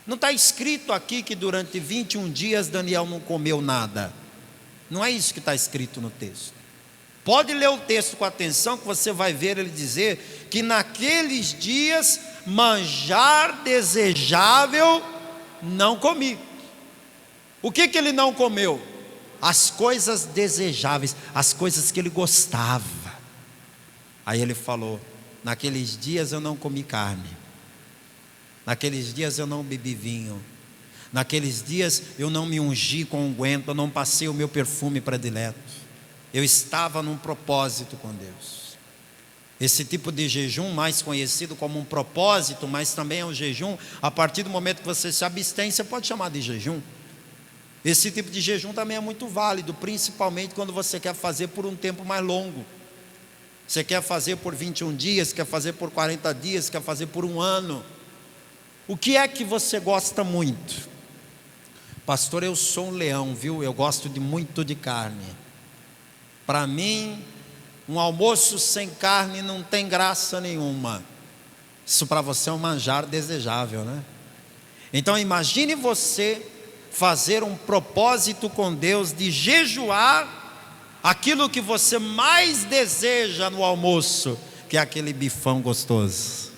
Não está escrito aqui que durante 21 dias Daniel não comeu nada. Não é isso que está escrito no texto. Pode ler o texto com atenção, que você vai ver ele dizer que naqueles dias manjar desejável não comi. O que ele não comeu? As coisas desejáveis, as coisas que ele gostava. Aí ele falou: naqueles dias eu não comi carne, naqueles dias eu não bebi vinho, naqueles dias eu não me ungi com unguento, eu não passei o meu perfume predileto. Eu estava num propósito com Deus. Esse tipo de jejum, mais conhecido como um propósito, mas também é um jejum, a partir do momento que você se abstém, você pode chamar de jejum. Esse tipo de jejum também é muito válido, principalmente quando você quer fazer por um tempo mais longo. Você quer fazer por 21 dias, quer fazer por 40 dias, quer fazer por um ano. O que é que você gosta muito? Pastor, eu sou um leão, viu? Eu gosto muito de carne. Para mim, um almoço sem carne não tem graça nenhuma. Isso para você é um manjar desejável, né? Então imagine você fazer um propósito com Deus de jejuar aquilo que você mais deseja no almoço, que é aquele bifão gostoso.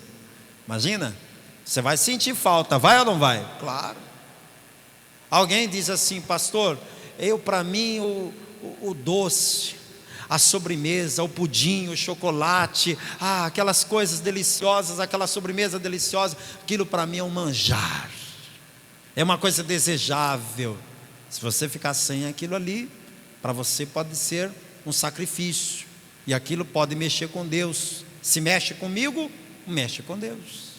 Imagina, você vai sentir falta, vai ou não vai? Claro. Alguém diz assim: pastor, para mim o doce, a sobremesa, o pudim, o chocolate, aquelas coisas deliciosas, aquela sobremesa deliciosa, aquilo para mim é um manjar, é uma coisa desejável. Se você ficar sem aquilo ali, para você pode ser um sacrifício, e aquilo pode mexer com Deus. Se mexe comigo, mexe com Deus.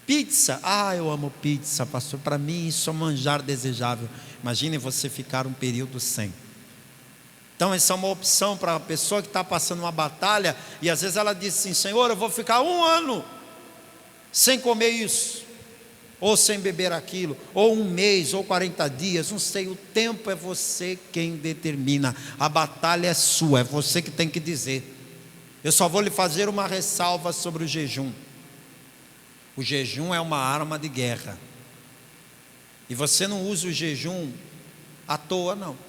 Pizza, eu amo pizza, pastor, para mim isso é um manjar desejável. Imagine você ficar um período sem. Então essa é uma opção para a pessoa que está passando uma batalha, e às vezes ela diz assim: Senhor, eu vou ficar 1 ano sem comer isso, ou sem beber aquilo, ou 1 mês, ou 40 dias, não sei, o tempo é você quem determina, a batalha é sua, é você que tem que dizer. Eu só vou lhe fazer uma ressalva sobre o jejum. O jejum é uma arma de guerra, e você não usa o jejum à toa, não.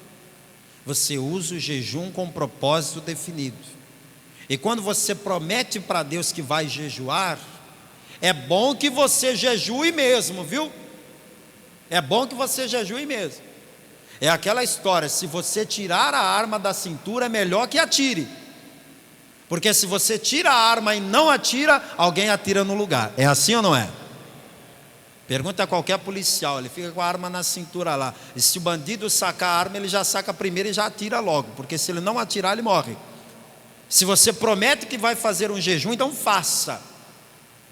Você usa o jejum com um propósito definido. E quando você promete para Deus que vai jejuar, é bom que você jejue mesmo, viu? É bom que você jejue mesmo. É aquela história: se você tirar a arma da cintura, é melhor que atire. Porque se você tira a arma e não atira, alguém atira no lugar. É assim ou não é? Pergunta a qualquer policial, ele fica com a arma na cintura lá. E se o bandido sacar a arma, ele já saca primeiro e já atira logo. Porque se ele não atirar, ele morre. Se você promete que vai fazer um jejum, então faça.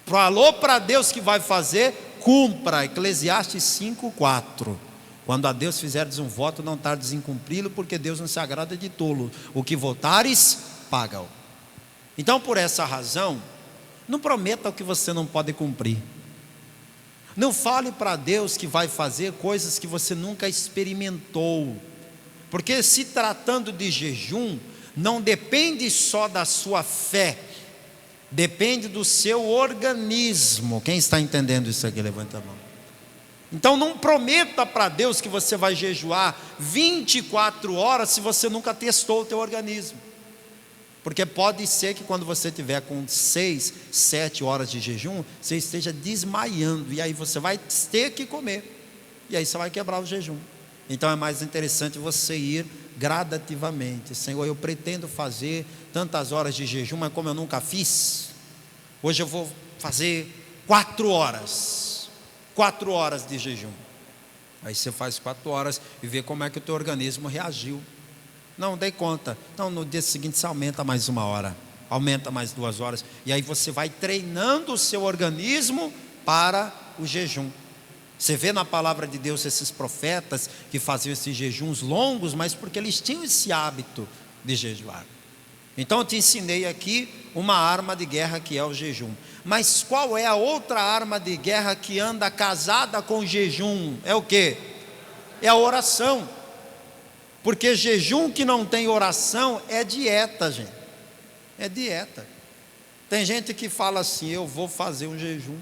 Falou para Deus que vai fazer, cumpra. Eclesiastes 5:4. Quando a Deus fizerdes um voto, não tardes em cumpri-lo, porque Deus não se agrada de tolo. O que votares, paga-o. Então, por essa razão, não prometa o que você não pode cumprir. Não fale para Deus que vai fazer coisas que você nunca experimentou. Porque se tratando de jejum, não depende só da sua fé, depende do seu organismo. Quem está entendendo isso aqui, levanta a mão. Então não prometa para Deus que você vai jejuar 24 horas se você nunca testou o teu organismo. Porque pode ser que quando você tiver com 6, 7 horas de jejum, você esteja desmaiando, e aí você vai ter que comer, e aí você vai quebrar o jejum. Então é mais interessante você ir gradativamente. Senhor, eu pretendo fazer tantas horas de jejum, mas como eu nunca fiz, hoje eu vou fazer 4 horas. 4 horas de jejum. Aí você faz 4 horas e vê como é que o teu organismo reagiu. Não, dei conta. Então no dia seguinte você aumenta mais 1 hora, aumenta mais 2 horas, e aí você vai treinando o seu organismo para o jejum. Você vê na palavra de Deus esses profetas que faziam esses jejuns longos, mas porque eles tinham esse hábito de jejuar. Então eu te ensinei aqui uma arma de guerra que é o jejum. Mas qual é a outra arma de guerra que anda casada com o jejum? É o quê? É a oração. Porque jejum que não tem oração é dieta, gente. É dieta. Tem gente que fala assim: eu vou fazer um jejum,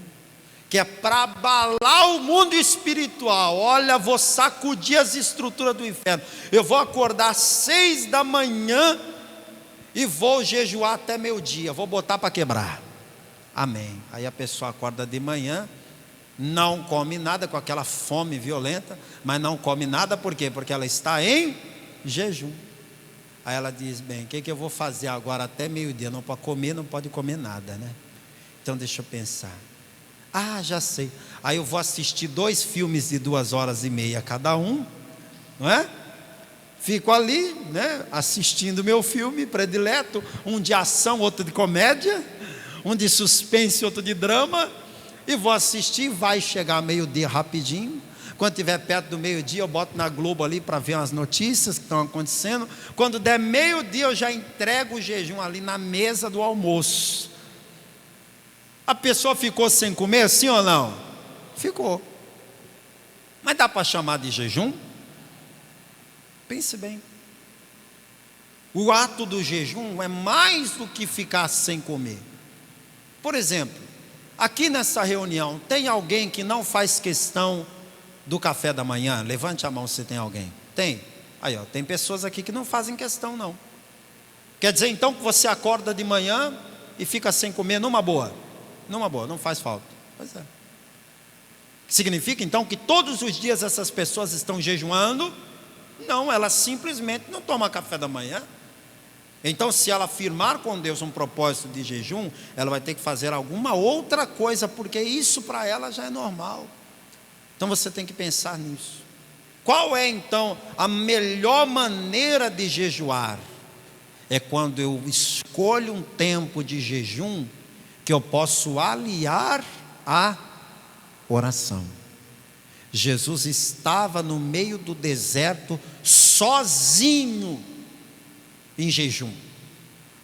que é para abalar o mundo espiritual. Olha, vou sacudir as estruturas do inferno. Eu vou acordar às 6 da manhã e vou jejuar até meio-dia. Vou botar para quebrar. Amém. Aí a pessoa acorda de manhã, não come nada, com aquela fome violenta, mas não come nada, por quê? Porque ela está em jejum. Aí ela diz: bem, o que eu vou fazer agora até meio-dia? Não pode comer, não pode comer nada, né? Então deixa eu pensar. Ah, já sei. Aí eu vou assistir 2 filmes de 2h30 cada um, não é? Fico ali, né, assistindo meu filme predileto, um de ação, outro de comédia, um de suspense, outro de drama, e vou assistir. Vai chegar meio-dia rapidinho. Quando estiver perto do meio-dia, eu boto na Globo ali para ver as notícias que estão acontecendo. Quando der meio-dia, eu já entrego o jejum ali na mesa do almoço. A pessoa ficou sem comer, sim ou não? Ficou. Mas dá para chamar de jejum? Pense bem. O ato do jejum é mais do que ficar sem comer. Por exemplo, aqui nessa reunião, tem alguém que não faz questão do café da manhã? Levante a mão se tem alguém. Tem? Aí, ó, tem pessoas aqui que não fazem questão, não. Quer dizer então que você acorda de manhã e fica sem comer numa boa? Numa boa, não faz falta. Pois é. Significa então que todos os dias essas pessoas estão jejuando? Não, elas simplesmente não tomam café da manhã. Então, se ela firmar com Deus um propósito de jejum, ela vai ter que fazer alguma outra coisa, porque isso para ela já é normal. Então você tem que pensar nisso. Qual é então a melhor maneira de jejuar? É quando eu escolho um tempo de jejum que eu posso aliar à oração. Jesus estava no meio do deserto, sozinho, em jejum.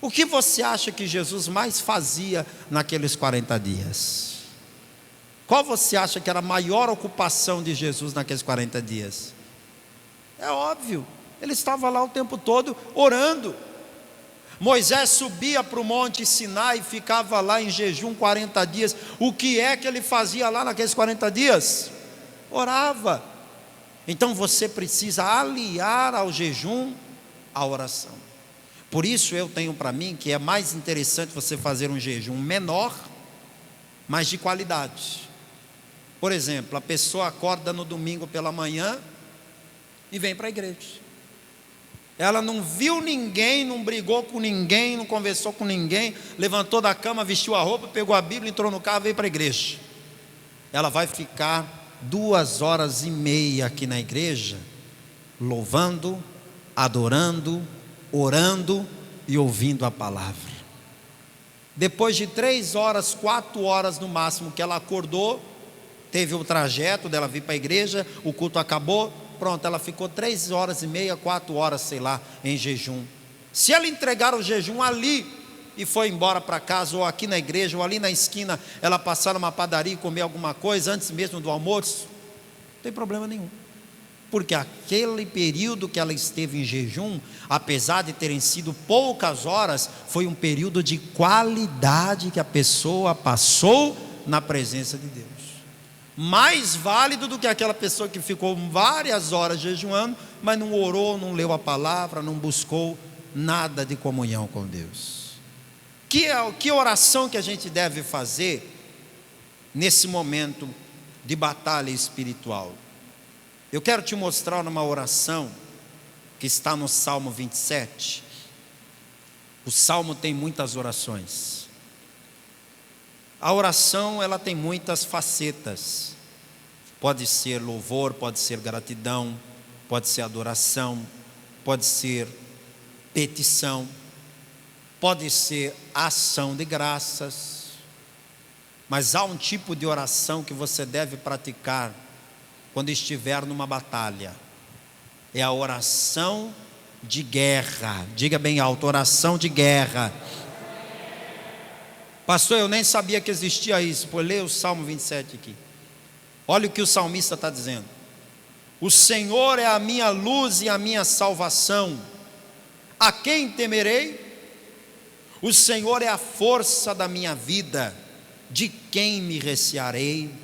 O que você acha que Jesus mais fazia naqueles 40 dias? Qual você acha que era a maior ocupação de Jesus naqueles 40 dias? É óbvio, ele estava lá o tempo todo orando. Moisés subia para o monte Sinai e ficava lá em jejum 40 dias. O que é que ele fazia lá naqueles 40 dias? Orava. Então você precisa aliar ao jejum a oração. Por isso eu tenho para mim que é mais interessante você fazer um jejum menor, mas de qualidade. Por exemplo, a pessoa acorda no domingo pela manhã e vem para a igreja. Ela não viu ninguém, não brigou com ninguém, não conversou com ninguém, levantou da cama, vestiu a roupa, pegou a Bíblia, entrou no carro e veio para a igreja. Ela vai ficar 2h30 aqui na igreja, louvando, adorando, orando e ouvindo a palavra. Depois de 3 horas, 4 horas no máximo que ela acordou, teve o trajeto dela vir para a igreja, o culto acabou, pronto, ela ficou 3 horas e meia, 4 horas, sei lá, em jejum. Se ela entregar o jejum ali e foi embora para casa, ou aqui na igreja, ou ali na esquina, ela passar numa padaria e comer alguma coisa antes mesmo do almoço, não tem problema nenhum. Porque aquele período que ela esteve em jejum, apesar de terem sido poucas horas, foi um período de qualidade que a pessoa passou na presença de Deus. Mais válido do que aquela pessoa que ficou várias horas jejuando, mas não orou, não leu a palavra, não buscou nada de comunhão com Deus. Que oração que a gente deve fazer nesse momento de batalha espiritual? Eu quero te mostrar uma oração que está no Salmo 27. O Salmo tem muitas orações. A oração, ela tem muitas facetas. Pode ser louvor, pode ser gratidão, pode ser adoração, pode ser petição, pode ser ação de graças. Mas há um tipo de oração que você deve praticar quando estiver numa batalha. É a oração de guerra. Diga bem alto, oração de guerra. Pastor, eu nem sabia que existia isso. Pô, lê o Salmo 27 aqui. Olha o que o salmista está dizendo. O Senhor é a minha luz e a minha salvação. A quem temerei? O Senhor é a força da minha vida. De quem me recearei?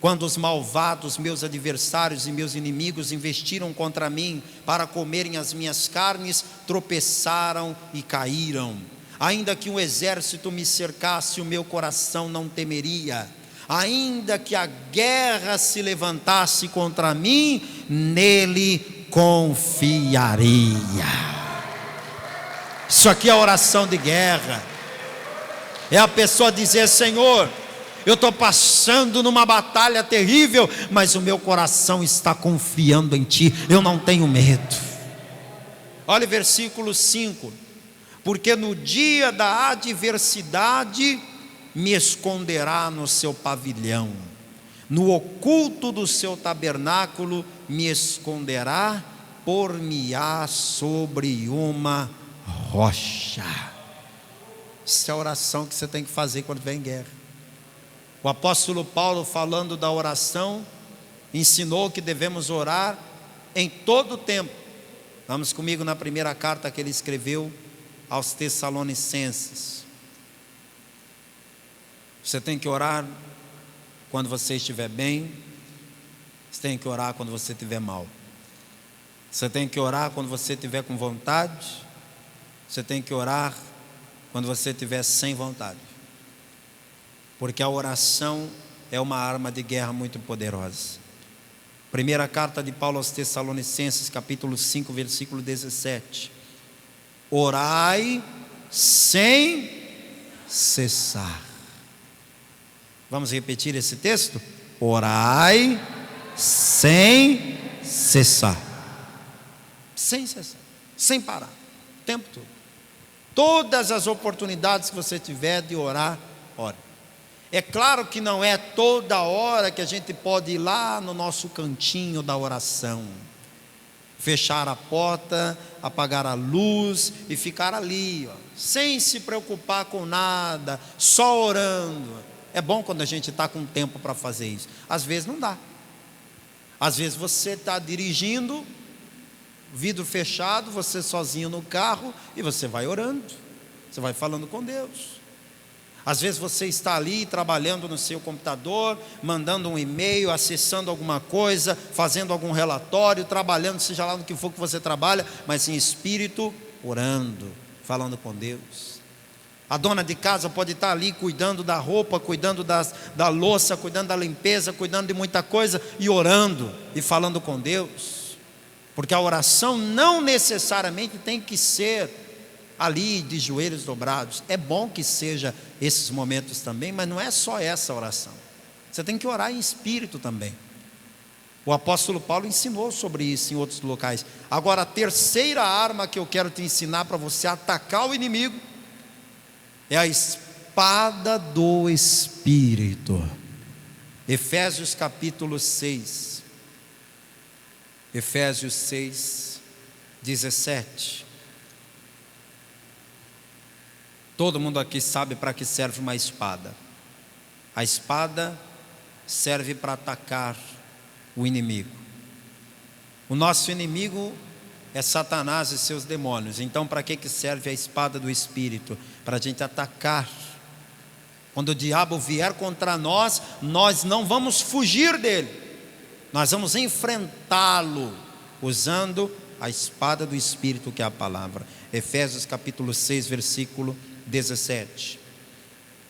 Quando os malvados, meus adversários e meus inimigos investiram contra mim para comerem as minhas carnes, tropeçaram e caíram. Ainda que um exército me cercasse, o meu coração não temeria. Ainda que a guerra se levantasse contra mim, nele confiaria. Isso aqui é oração de guerra. É a pessoa dizer: Senhor, eu estou passando numa batalha terrível, mas o meu coração está confiando em Ti, eu não tenho medo. Olha o versículo 5: porque no dia da adversidade me esconderá no seu pavilhão, no oculto do seu tabernáculo me esconderá, por-me-á sobre uma rocha. Essa é a oração que você tem que fazer quando vem guerra. O apóstolo Paulo, falando da oração, ensinou que devemos orar em todo o tempo. Vamos comigo na primeira carta que ele escreveu aos Tessalonicenses. Você tem que orar quando você estiver bem, você tem que orar quando você estiver mal. Você tem que orar quando você estiver com vontade, você tem que orar quando você estiver sem vontade. Porque a oração é uma arma de guerra muito poderosa. Primeira carta de Paulo aos Tessalonicenses, capítulo 5, versículo 17. Orai sem cessar. Vamos repetir esse texto? Orai sem cessar. Sem cessar, sem parar, o tempo todo. Todas as oportunidades que você tiver de orar, ore. É claro que não é toda hora que a gente pode ir lá no nosso cantinho da oração, fechar a porta, apagar a luz e ficar ali, sem se preocupar com nada, só orando. É bom quando a gente está com tempo para fazer isso. Às vezes não dá. Às vezes você está dirigindo, vidro fechado, você sozinho no carro, e você vai orando, você vai falando com Deus. Às vezes você está ali trabalhando no seu computador, mandando um e-mail, acessando alguma coisa, fazendo algum relatório, trabalhando, seja lá no que for que você trabalha, mas em espírito, orando, falando com Deus. A dona de casa pode estar ali cuidando da roupa, cuidando da louça, cuidando da limpeza, cuidando de muita coisa e orando e falando com Deus. Porque a oração não necessariamente tem que ser ali de joelhos dobrados. É bom que seja esses momentos também, mas não é só essa oração. Você tem que orar em espírito também. O apóstolo Paulo ensinou sobre isso em outros locais. Agora, a terceira arma que eu quero te ensinar para você atacar o inimigo é a espada do Espírito. Efésios capítulo 6. Efésios 6, 17. Todo mundo aqui sabe para que serve uma espada. A espada serve para atacar o inimigo. O nosso inimigo é Satanás e seus demônios. Então, para que serve a espada do Espírito? Para a gente atacar. Quando o diabo vier contra nós, nós não vamos fugir dele, nós vamos enfrentá-lo, usando a espada do Espírito, que é a palavra. Efésios capítulo 6, versículo 17.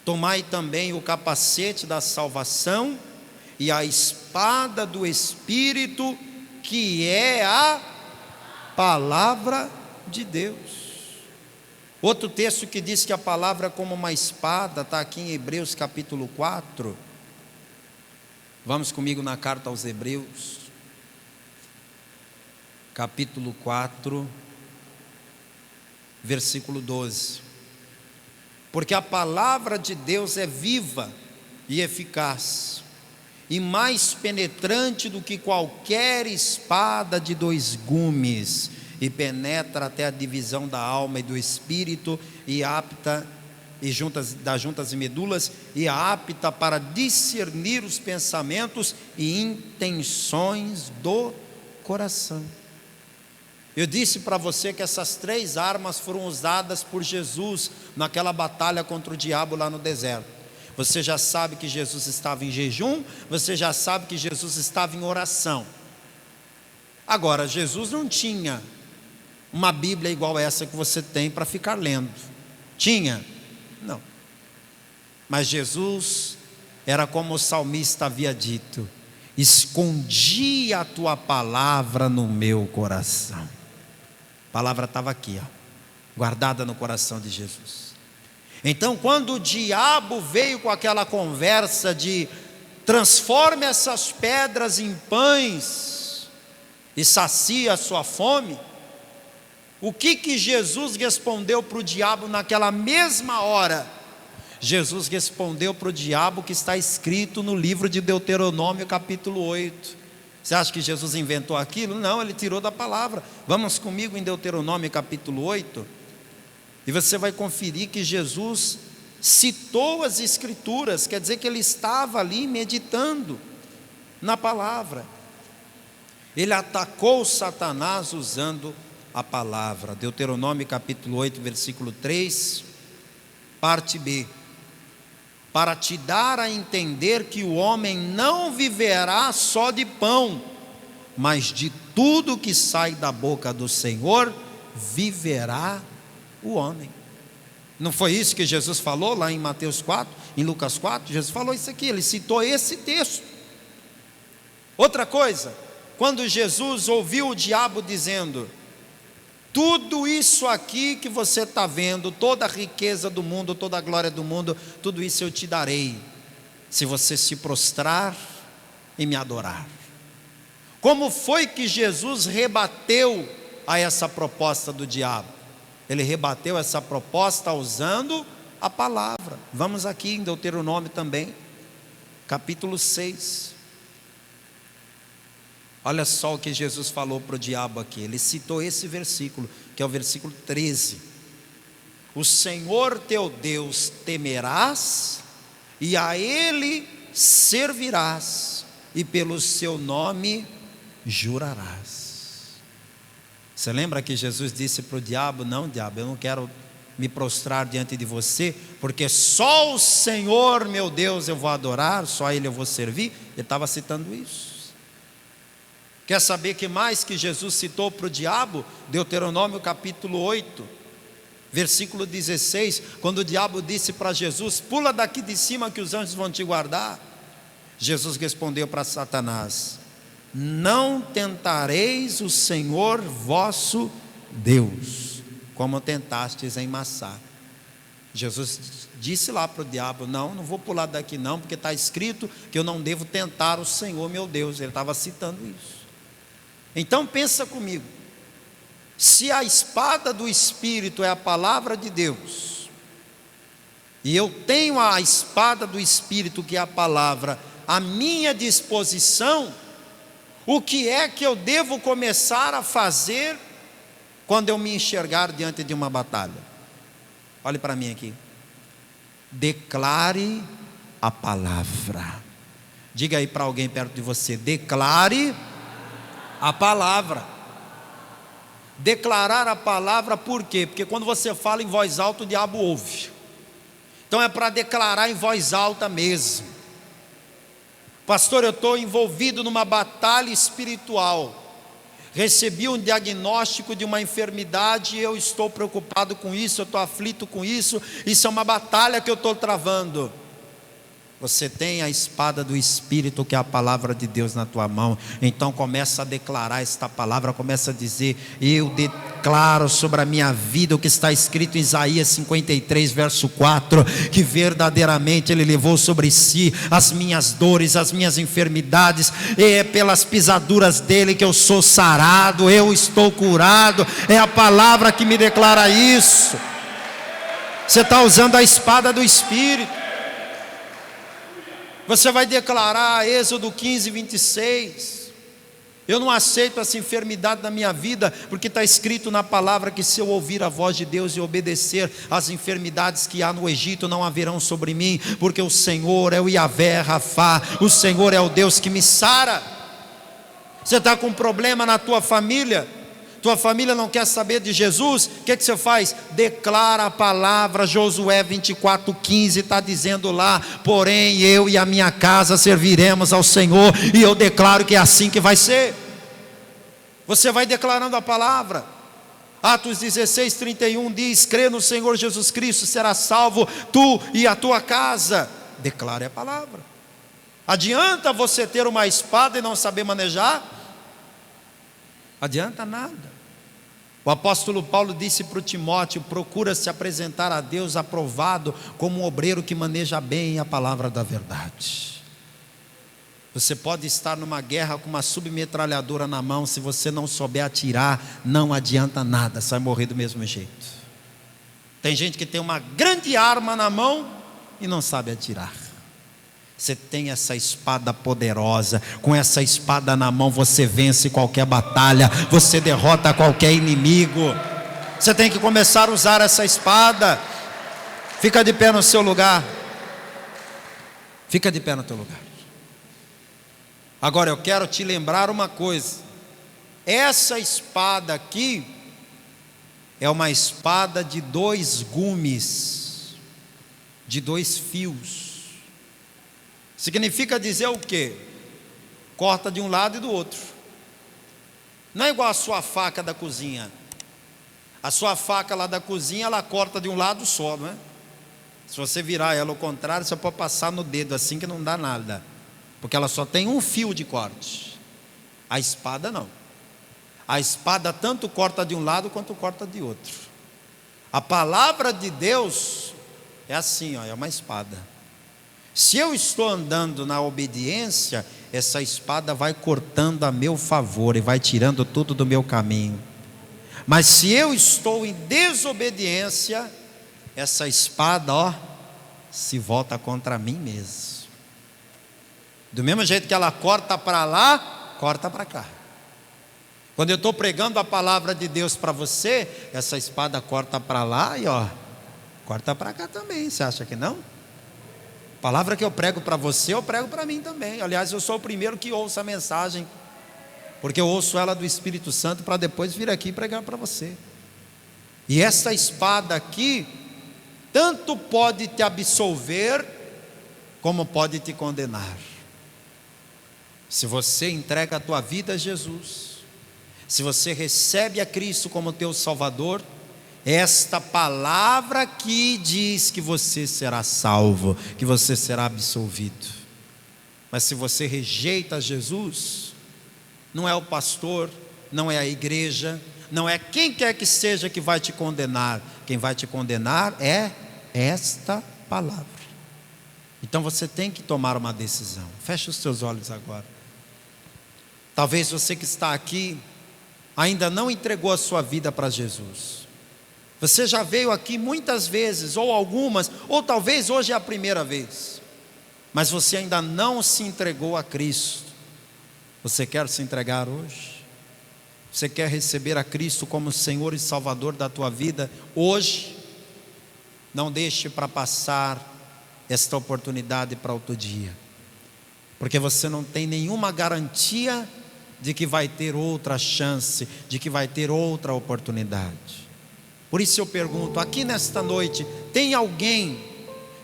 Tomai também o capacete da salvação e a espada do Espírito, que é a palavra de Deus. Outro texto que diz que a palavra é como uma espada, está aqui em Hebreus capítulo 4. Vamos comigo na carta aos Hebreus, capítulo 4, versículo 12. Porque a palavra de Deus é viva e eficaz, e mais penetrante do que qualquer espada de dois gumes, e penetra até a divisão da alma e do espírito, e apta das juntas e medulas, e apta para discernir os pensamentos e intenções do coração. Eu disse para você que essas 3 armas foram usadas por Jesus naquela batalha contra o diabo lá no deserto. Você já sabe que Jesus estava em jejum, você já sabe que Jesus estava em oração. Agora, Jesus não tinha uma Bíblia igual essa que você tem para ficar lendo. Tinha? Não. Mas Jesus era como o salmista havia dito: escondi a tua palavra no meu coração. A palavra estava aqui, guardada no coração de Jesus. Então, quando o diabo veio com aquela conversa de transforme essas pedras em pães e sacia a sua fome, o que Jesus respondeu para o diabo naquela mesma hora? Jesus respondeu para o diabo o que está escrito no livro de Deuteronômio capítulo 8. Você acha que Jesus inventou aquilo? Não, ele tirou da palavra. Vamos comigo em Deuteronômio capítulo 8, e você vai conferir que Jesus citou as escrituras, quer dizer que ele estava ali meditando na palavra. Ele atacou Satanás usando a palavra. Deuteronômio capítulo 8, versículo 3, parte B. Para te dar a entender que o homem não viverá só de pão, mas de tudo que sai da boca do Senhor viverá o homem. Não foi isso que Jesus falou lá em Mateus 4, em Lucas 4? Jesus falou isso aqui, ele citou esse texto. Outra coisa, quando Jesus ouviu o diabo dizendo: tudo isso aqui que você está vendo, toda a riqueza do mundo, toda a glória do mundo, tudo isso eu te darei, se você se prostrar e me adorar. Como foi que Jesus rebateu a essa proposta do diabo? Ele rebateu essa proposta usando a palavra. Vamos aqui em Deuteronômio também, capítulo 6. Olha só o que Jesus falou para o diabo aqui. Ele citou esse versículo, que é o versículo 13. O Senhor teu Deus temerás, e a Ele servirás, e pelo seu nome jurarás. Você lembra que Jesus disse para o diabo: não, diabo, eu não quero me prostrar diante de você, porque só o Senhor meu Deus eu vou adorar, só a Ele eu vou servir. Ele estava citando isso. Quer saber que mais que Jesus citou para o diabo? Deuteronômio capítulo 8, versículo 16, quando o diabo disse para Jesus: pula daqui de cima que os anjos vão te guardar. Jesus respondeu para Satanás: não tentareis o Senhor vosso Deus, como tentastes em Massá. Jesus disse lá para o diabo: não vou pular daqui não, porque está escrito que eu não devo tentar o Senhor meu Deus. Ele estava citando isso. Então pensa comigo, se a espada do Espírito é a palavra de Deus, e eu tenho a espada do Espírito, que é a palavra, à minha disposição, o que é que eu devo começar a fazer quando eu me enxergar diante de uma batalha? Olhe para mim aqui. Declare a palavra. Diga aí para alguém perto de você: declare a palavra. Declarar a palavra, por quê? Porque quando você fala em voz alta, o diabo ouve. Então é para declarar em voz alta mesmo. Pastor, eu estou envolvido numa batalha espiritual. Recebi um diagnóstico de uma enfermidade e eu estou preocupado com isso, eu estou aflito com isso. Isso é uma batalha que eu estou travando. Você tem a espada do Espírito, que é a palavra de Deus, na tua mão. Então começa a declarar esta palavra, começa a dizer: eu declaro sobre a minha vida o que está escrito em Isaías 53, verso 4, que verdadeiramente Ele levou sobre si as minhas dores, as minhas enfermidades, e é pelas pisaduras dEle que eu sou sarado, eu estou curado. É a palavra que me declara isso. Você está usando a espada do Espírito. Você vai declarar Êxodo 15, 26. Eu não aceito essa enfermidade na minha vida, porque está escrito na palavra que se eu ouvir a voz de Deus e obedecer, as enfermidades que há no Egito não haverão sobre mim, porque o Senhor é o Yahvé Rafá, o Senhor é o Deus que me sara. Você está com um problema na tua família, tua família não quer saber de Jesus, o que você faz? Declara a palavra. Josué 24:15 está dizendo lá: porém eu e a minha casa serviremos ao Senhor, e eu declaro que é assim que vai ser. Você vai declarando a palavra. Atos 16:31 diz: crê no Senhor Jesus Cristo, será salvo tu e a tua casa. Declare a palavra. Adianta você ter uma espada e não saber manejar? Adianta nada. O apóstolo Paulo disse para o Timóteo: procura se apresentar a Deus aprovado, como um obreiro que maneja bem a palavra da verdade. Você pode estar numa guerra com uma submetralhadora na mão, se você não souber atirar, não adianta nada, você vai morrer do mesmo jeito. Tem gente que tem uma grande arma na mão e não sabe atirar. Você tem essa espada poderosa, com essa espada na mão você vence qualquer batalha, você derrota qualquer inimigo. Você tem que começar a usar essa espada. Fica de pé no seu lugar. Fica de pé no teu lugar. Agora eu quero te lembrar uma coisa. Essa espada aqui é uma espada de 2 gumes, de 2 fios. Significa dizer o quê? Corta de um lado e do outro. Não é igual a sua faca da cozinha. A sua faca lá da cozinha, ela corta de um lado só, não é? Se você virar ela ao contrário, você pode passar no dedo assim que não dá nada, porque ela só tem um fio de corte. A espada não. A espada tanto corta de um lado quanto corta de outro. A palavra de Deus é assim, ó, é uma espada. Se eu estou andando na obediência, essa espada vai cortando a meu favor e vai tirando tudo do meu caminho. Mas se eu estou em desobediência, essa espada, ó, se volta contra mim mesmo. Do mesmo jeito que ela corta para lá, corta para cá. Quando eu estou pregando a palavra de Deus para você, essa espada corta para lá e ó, corta para cá também. Você acha que não? A palavra que eu prego para você, eu prego para mim também. Aliás, eu sou o primeiro que ouço a mensagem, porque eu ouço ela do Espírito Santo para depois vir aqui pregar para você. E essa espada aqui, tanto pode te absolver, como pode te condenar. Se você entrega a tua vida a Jesus, se você recebe a Cristo como teu Salvador, esta palavra aqui diz que você será salvo, que você será absolvido. Mas se você rejeita Jesus, não é o pastor, não é a igreja, não é quem quer que seja que vai te condenar. Quem vai te condenar é esta palavra. Então você tem que tomar uma decisão. Feche os seus olhos agora. Talvez você que está aqui ainda não entregou a sua vida para Jesus. Você já veio aqui muitas vezes, ou algumas, ou talvez hoje é a primeira vez, mas você ainda não se entregou a Cristo. Você quer se entregar hoje? Você quer receber a Cristo como Senhor e Salvador da tua vida hoje? Não deixe para passar esta oportunidade para outro dia, porque você não tem nenhuma garantia de que vai ter outra chance, de que vai ter outra oportunidade. Por isso eu pergunto, aqui nesta noite, tem alguém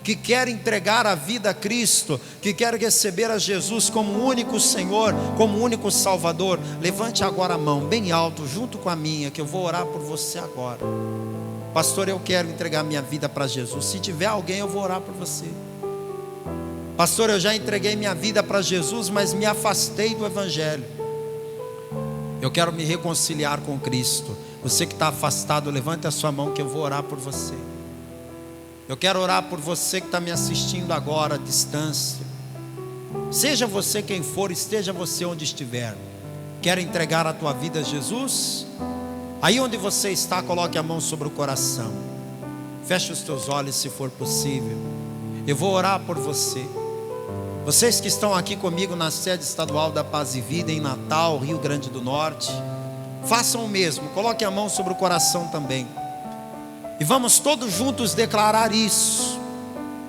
que quer entregar a vida a Cristo, que quer receber a Jesus como único Senhor, como único Salvador? Levante agora a mão bem alto, junto com a minha, que eu vou orar por você agora. Pastor, eu quero entregar minha vida para Jesus. Se tiver alguém, eu vou orar por você. Pastor, eu já entreguei minha vida para Jesus, mas me afastei do Evangelho. Eu quero me reconciliar com Cristo. Você que está afastado, levante a sua mão que eu vou orar por você. Eu quero orar por você que está me assistindo agora à distância. Seja você quem for, esteja você onde estiver. Quer entregar a tua vida a Jesus? Aí onde você está, coloque a mão sobre o coração. Feche os teus olhos se for possível. Eu vou orar por você. Vocês que estão aqui comigo na sede estadual da Paz e Vida em Natal, Rio Grande do Norte, façam o mesmo, coloque a mão sobre o coração também. E vamos todos juntos declarar isso.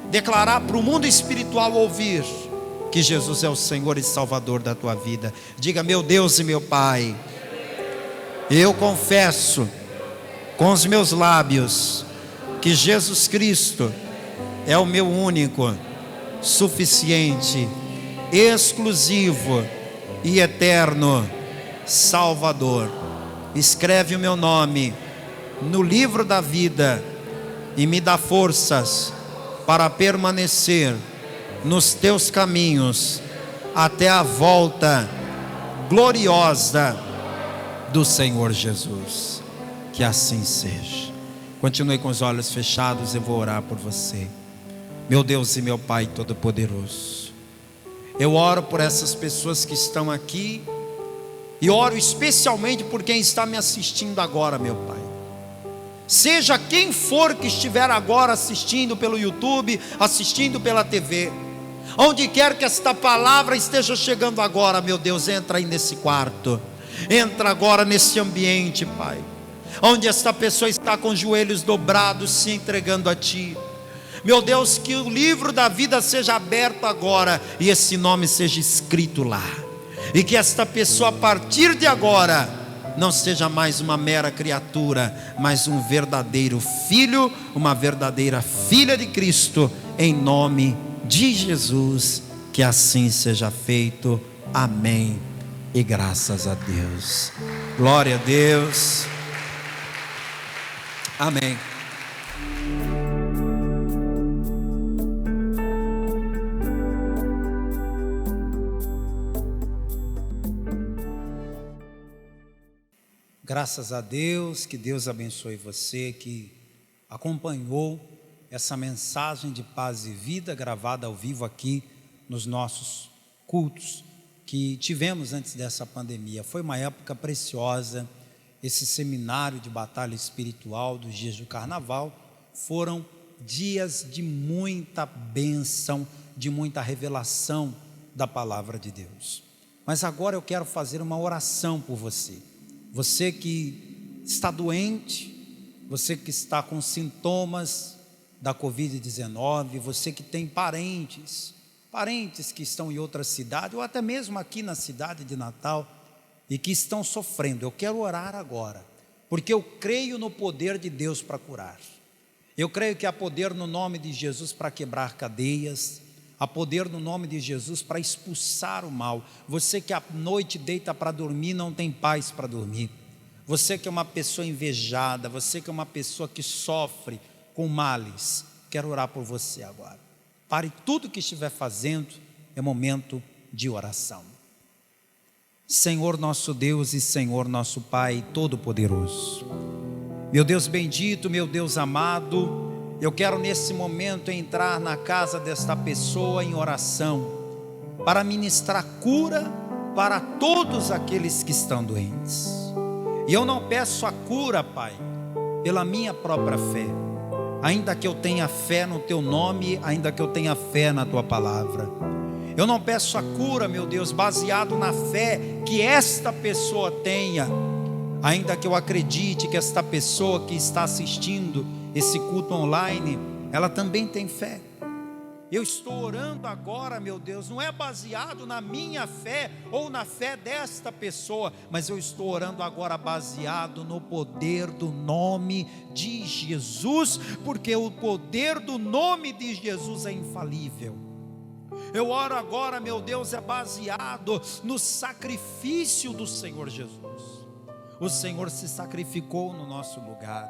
Declarar para o mundo espiritual ouvir que Jesus é o Senhor e Salvador da tua vida. Diga: meu Deus e meu Pai, eu confesso com os meus lábios que Jesus Cristo é o meu único, suficiente, exclusivo e eterno Salvador. Escreve o meu nome no livro da vida e me dá forças para permanecer nos teus caminhos até a volta gloriosa do Senhor Jesus. Que assim seja. Continue com os olhos fechados, eu vou orar por você. Meu Deus e meu Pai Todo-Poderoso, eu oro por essas pessoas que estão aqui, e oro especialmente por quem está me assistindo agora, meu Pai. Seja quem for que estiver agora assistindo pelo YouTube, assistindo pela TV, onde quer que esta palavra esteja chegando agora, meu Deus, entra aí nesse quarto, entra agora nesse ambiente, Pai, onde esta pessoa está com os joelhos dobrados, se entregando a Ti. Meu Deus, que o livro da vida seja aberto agora e esse nome seja escrito lá, e que esta pessoa a partir de agora não seja mais uma mera criatura, mas um verdadeiro filho, uma verdadeira filha de Cristo, em nome de Jesus. Que assim seja feito. Amém e graças a Deus. Glória a Deus. Amém. Graças a Deus, que Deus abençoe você que acompanhou essa mensagem de paz e vida gravada ao vivo aqui nos nossos cultos que tivemos antes dessa pandemia. Foi uma época preciosa. Esse seminário de batalha espiritual dos dias do carnaval foram dias de muita bênção, de muita revelação da palavra de Deus. Mas agora eu quero fazer uma oração por você. Você que está doente, você que está com sintomas da Covid-19, você que tem parentes que estão em outra cidade, ou até mesmo aqui na cidade de Natal, e que estão sofrendo. Eu quero orar agora, porque eu creio no poder de Deus para curar. Eu creio que há poder no nome de Jesus para quebrar cadeias, há poder no nome de Jesus para expulsar o mal. Você que à noite deita para dormir, não tem paz para dormir. Você que é uma pessoa invejada, você que é uma pessoa que sofre com males, quero orar por você agora. Pare tudo que estiver fazendo, é momento de oração. Senhor nosso Deus e Senhor nosso Pai Todo-Poderoso, meu Deus bendito, meu Deus amado, eu quero nesse momento entrar na casa desta pessoa em oração, para ministrar cura para todos aqueles que estão doentes. E eu não peço a cura, Pai, pela minha própria fé. Ainda que eu tenha fé no teu nome, ainda que eu tenha fé na tua palavra. Eu não peço a cura, meu Deus, baseado na fé que esta pessoa tenha, ainda que eu acredite que esta pessoa que está assistindo esse culto online, ela também tem fé. Eu estou orando agora, meu Deus, não é baseado na minha fé ou na fé desta pessoa, mas eu estou orando agora baseado no poder do nome de Jesus, porque o poder do nome de Jesus é infalível. Eu oro agora, meu Deus, é baseado no sacrifício do Senhor Jesus. O Senhor se sacrificou no nosso lugar.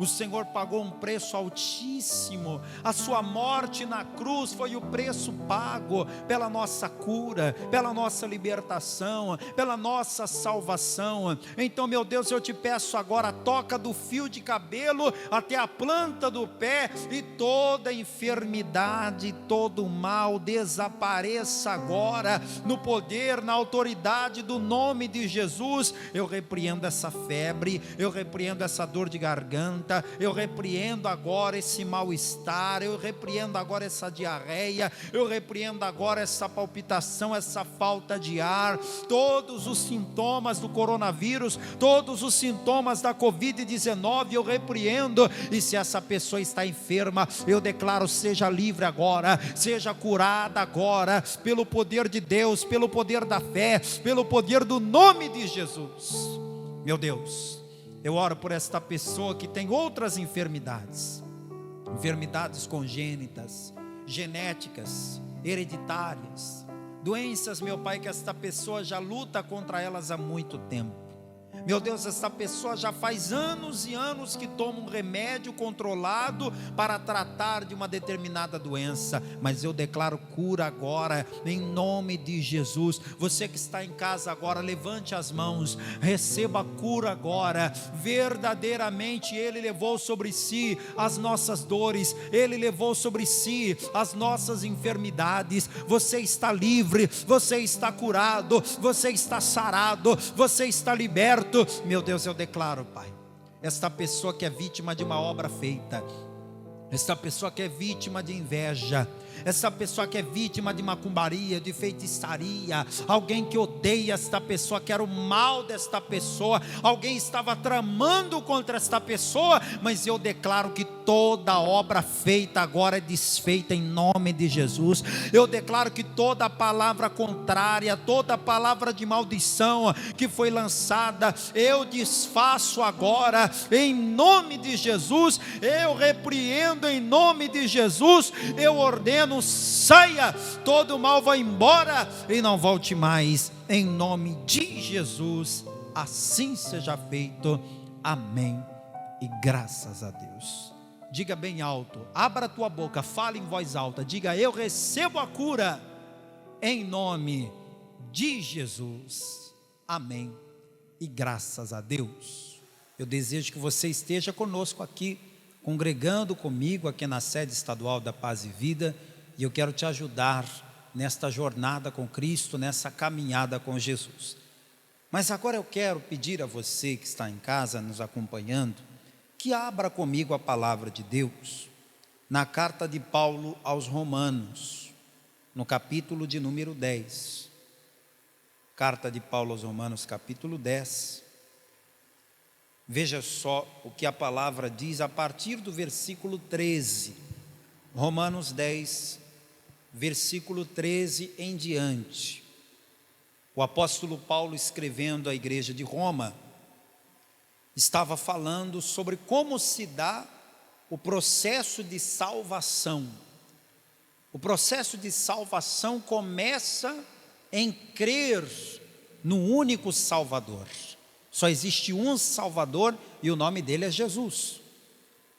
O Senhor pagou um preço altíssimo. A sua morte na cruz foi o preço pago pela nossa cura, pela nossa libertação, pela nossa salvação. Então, meu Deus, eu te peço agora, toca do fio de cabelo até a planta do pé, e toda enfermidade, todo mal desapareça agora, no poder, na autoridade do nome de Jesus. Eu repreendo essa febre, eu repreendo essa dor de garganta, eu repreendo agora esse mal-estar, eu repreendo agora essa diarreia, eu repreendo agora essa palpitação, essa falta de ar, todos os sintomas do coronavírus, todos os sintomas da Covid-19, eu repreendo. E se essa pessoa está enferma, eu declaro: seja livre agora, seja curada agora, pelo poder de Deus, pelo poder da fé, pelo poder do nome de Jesus. Meu Deus, eu oro por esta pessoa que tem outras enfermidades, enfermidades congênitas, genéticas, hereditárias, doenças, meu Pai, que esta pessoa já luta contra elas há muito tempo. Meu Deus, essa pessoa já faz anos e anos que toma um remédio controlado para tratar de uma determinada doença, mas eu declaro cura agora, em nome de Jesus. Você que está em casa agora, levante as mãos, receba a cura agora. Verdadeiramente Ele levou sobre si as nossas dores, Ele levou sobre si as nossas enfermidades. Você está livre, você está curado, você está sarado, você está liberto. Meu Deus, eu declaro, Pai, esta pessoa que é vítima de uma obra feita, esta pessoa que é vítima de inveja, essa pessoa que é vítima de macumbaria, de feitiçaria, alguém que odeia esta pessoa, quer o mal desta pessoa, alguém estava tramando contra esta pessoa, mas eu declaro que toda obra feita agora é desfeita em nome de Jesus. Eu declaro que toda palavra contrária, toda palavra de maldição que foi lançada, eu desfaço agora em nome de Jesus. Eu repreendo em nome de Jesus, eu ordeno: saia, todo mal vai embora e não volte mais, em nome de Jesus. Assim seja feito, amém e graças a Deus. Diga bem alto, abra a tua boca, fale em voz alta, diga: eu recebo a cura em nome de Jesus, amém e graças a Deus. Eu desejo que você esteja conosco aqui, congregando comigo aqui na sede estadual da Paz e Vida, e eu quero te ajudar nesta jornada com Cristo, nessa caminhada com Jesus. Mas agora eu quero pedir a você que está em casa nos acompanhando, que abra comigo a palavra de Deus, na carta de Paulo aos Romanos, no capítulo de número 10. Carta de Paulo aos Romanos, capítulo 10. Veja só o que a palavra diz a partir do versículo 13. Romanos 10, versículo 13 em diante. O apóstolo Paulo, escrevendo à igreja de Roma, estava falando sobre como se dá o processo de salvação. O processo de salvação começa em crer no único Salvador. Só existe um Salvador e o nome dele é Jesus.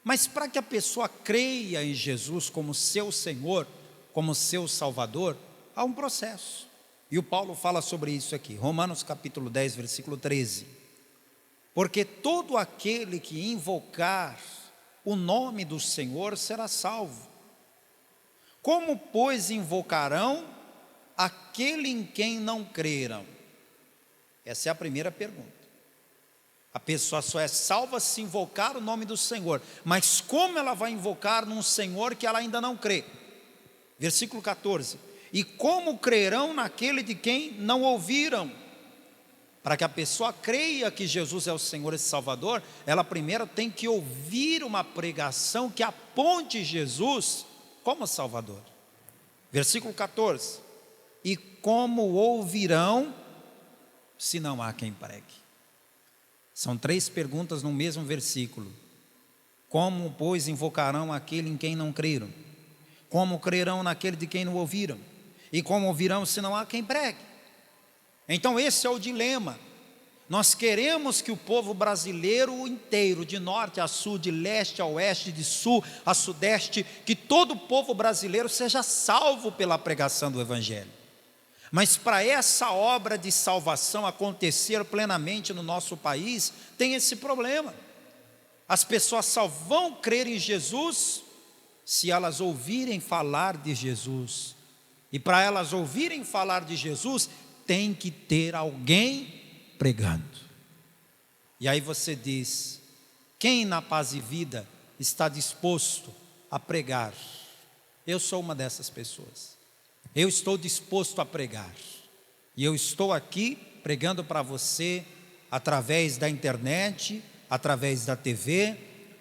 Mas para que a pessoa creia em Jesus como seu Senhor, como seu Salvador, há um processo. E o Paulo fala sobre isso aqui, Romanos capítulo 10, versículo 13. Porque todo aquele que invocar o nome do Senhor será salvo. Como, pois, invocarão aquele em quem não creram? Essa é a primeira pergunta. A pessoa só é salva se invocar o nome do Senhor. Mas como ela vai invocar num Senhor que ela ainda não crê? Versículo 14. E como crerão naquele de quem não ouviram? Para que a pessoa creia que Jesus é o Senhor e Salvador, ela primeiro tem que ouvir uma pregação que aponte Jesus como Salvador. Versículo 14. E como ouvirão, se não há quem pregue? São 3 perguntas no mesmo versículo. Como, pois, invocarão aquele em quem não creram? Como crerão naquele de quem não ouviram? E como ouvirão se não há quem pregue? Então esse é o dilema. Nós queremos que o povo brasileiro inteiro, de norte a sul, de leste a oeste, de sul a sudeste, que todo o povo brasileiro seja salvo pela pregação do Evangelho. Mas para essa obra de salvação acontecer plenamente no nosso país, tem esse problema. As pessoas só vão crer em Jesus se elas ouvirem falar de Jesus. E para elas ouvirem falar de Jesus, tem que ter alguém pregando. E aí você diz: quem na Paz e Vida está disposto a pregar? Eu sou uma dessas pessoas. Eu estou disposto a pregar. E eu estou aqui pregando para você através da internet, através da TV,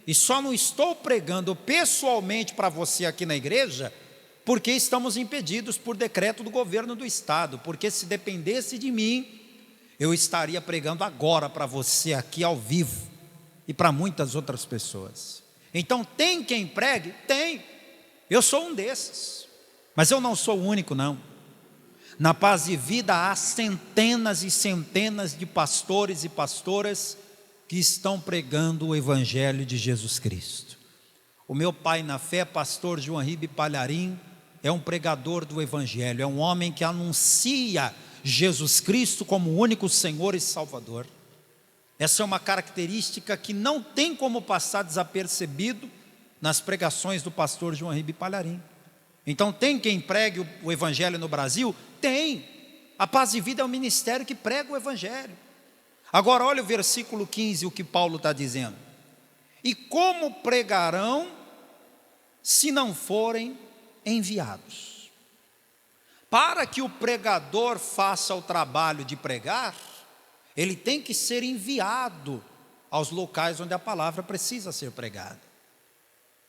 e só não estou pregando pessoalmente para você aqui na igreja, porque estamos impedidos por decreto do governo do estado, porque se dependesse de mim, eu estaria pregando agora para você aqui ao vivo, e para muitas outras pessoas. Então tem quem pregue? Tem. Eu sou um desses. Mas eu não sou o único, não. Na Paz e Vida há centenas e centenas de pastores e pastoras que estão pregando o Evangelho de Jesus Cristo. O meu pai na fé, pastor João Ribe Palharim, é um pregador do Evangelho, é um homem que anuncia Jesus Cristo como o único Senhor e Salvador. Essa é uma característica que não tem como passar desapercebido nas pregações do pastor João Ribe Palharim. Então tem quem pregue o Evangelho no Brasil? Tem. A Paz e Vida é um ministério que prega o Evangelho. Agora olha o versículo 15, o que Paulo está dizendo. E como pregarão se não forem enviados? Para que o pregador faça o trabalho de pregar, ele tem que ser enviado aos locais onde a palavra precisa ser pregada.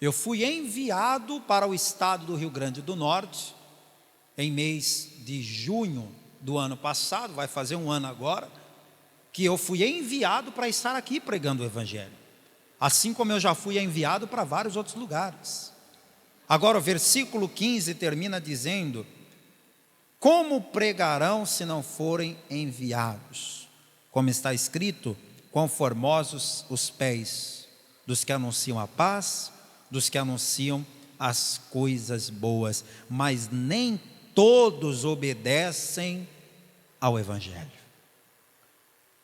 Eu fui enviado para o estado do Rio Grande do Norte, em mês de junho do ano passado, vai fazer um ano agora, que eu fui enviado para estar aqui pregando o Evangelho. Assim como eu já fui enviado para vários outros lugares. Agora o versículo 15 termina dizendo: como pregarão se não forem enviados? Como está escrito: quão formosos os pés dos que anunciam a paz, dos que anunciam as coisas boas, mas nem todos obedecem ao Evangelho.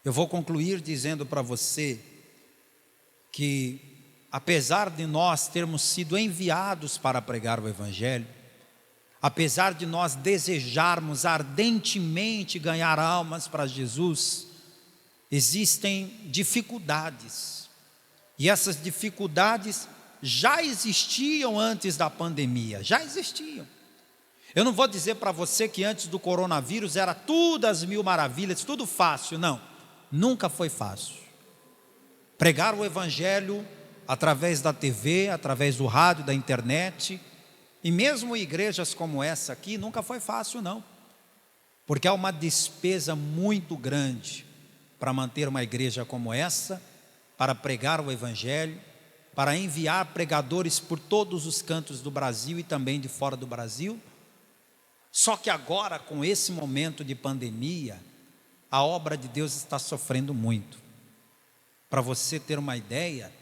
Eu vou concluir dizendo para você que, apesar de nós termos sido enviados para pregar o Evangelho, apesar de nós desejarmos ardentemente ganhar almas para Jesus, existem dificuldades, e essas dificuldades já existiam antes da pandemia, já existiam. Eu não vou dizer para você que antes do coronavírus era tudo às mil maravilhas, tudo fácil, não, nunca foi fácil. Pregar o Evangelho através da TV, através do rádio, da internet, e mesmo igrejas como essa aqui, nunca foi fácil não, porque há uma despesa muito grande para manter uma igreja como essa, para pregar o Evangelho, para enviar pregadores por todos os cantos do Brasil e também de fora do Brasil. Só que agora, com esse momento de pandemia, a obra de Deus está sofrendo muito. Para você ter uma ideia,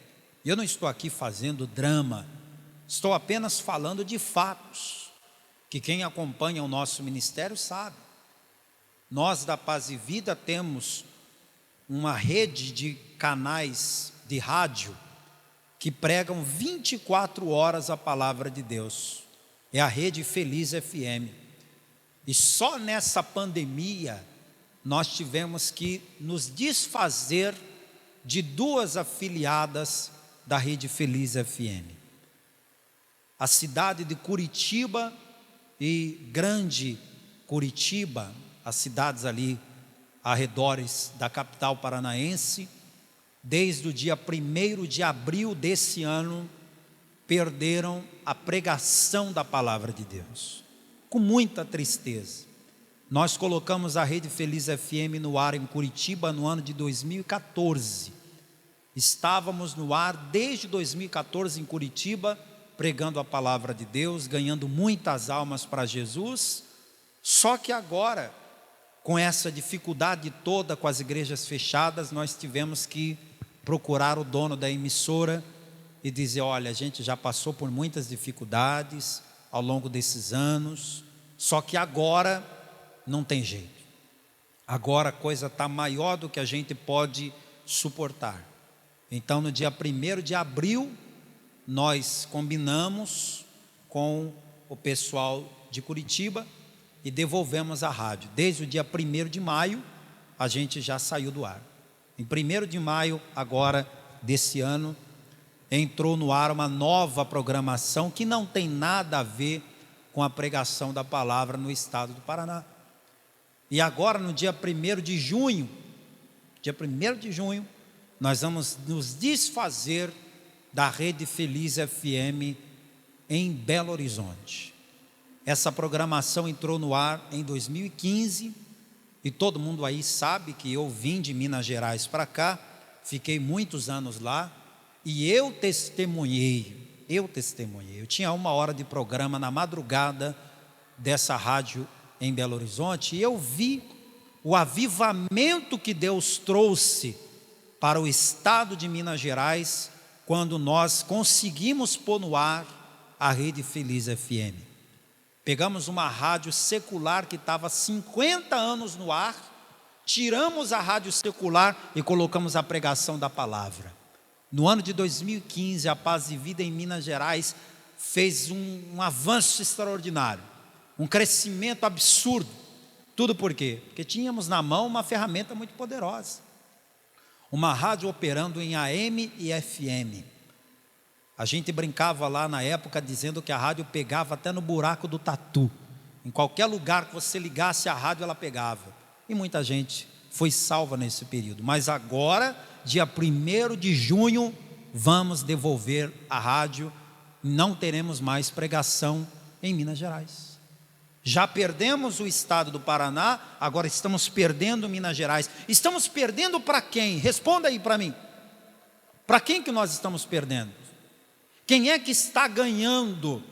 eu não estou aqui fazendo drama, estou apenas falando de fatos, que quem acompanha o nosso ministério sabe. Nós da Paz e Vida temos uma rede de canais de rádio que pregam 24 horas a palavra de Deus. É a Rede Feliz FM. E só nessa pandemia nós tivemos que nos desfazer de 2 afiliadas da Rede Feliz FM. A cidade de Curitiba e Grande Curitiba, as cidades ali arredores da capital paranaense, desde o dia 1º de abril desse ano, perderam a pregação da palavra de Deus. Com muita tristeza. Nós colocamos a Rede Feliz FM no ar em Curitiba no ano de 2014. Estávamos no ar desde 2014 em Curitiba, pregando a palavra de Deus, ganhando muitas almas para Jesus. Só que agora, com essa dificuldade toda, com as igrejas fechadas, nós tivemos que procurar o dono da emissora e dizer: olha, a gente já passou por muitas dificuldades ao longo desses anos, só que agora não tem jeito. Agora a coisa está maior do que a gente pode suportar. Então, no dia 1º de abril, nós combinamos com o pessoal de Curitiba e devolvemos a rádio. Desde o dia 1º de maio, a gente já saiu do ar. Em 1º de maio, agora, desse ano, entrou no ar uma nova programação que não tem nada a ver com a pregação da palavra no estado do Paraná. E agora, no dia 1º de junho, nós vamos nos desfazer da Rede Feliz FM em Belo Horizonte. Essa programação entrou no ar em 2015 e todo mundo aí sabe que eu vim de Minas Gerais para cá, fiquei muitos anos lá e eu testemunhei. Eu tinha 1 hora de programa na madrugada dessa rádio em Belo Horizonte e eu vi o avivamento que Deus trouxe para o estado de Minas Gerais quando nós conseguimos pôr no ar a Rede Feliz FM. Pegamos uma rádio secular que estava 50 anos no ar, tiramos a rádio secular e colocamos a pregação da palavra. No ano de 2015, a Paz e Vida em Minas Gerais fez um avanço extraordinário, um crescimento absurdo. Tudo por quê? Porque tínhamos na mão uma ferramenta muito poderosa. Uma rádio operando em AM e FM. A gente brincava lá na época dizendo que a rádio pegava até no buraco do tatu. Em qualquer lugar que você ligasse a rádio, ela pegava. E muita gente foi salva nesse período. Mas agora, dia 1º de junho, vamos devolver a rádio. Não teremos mais pregação em Minas Gerais. Já perdemos o estado do Paraná, agora estamos perdendo Minas Gerais. Estamos perdendo para quem? Responda aí para mim. Para quem que nós estamos perdendo? Quem é que está ganhando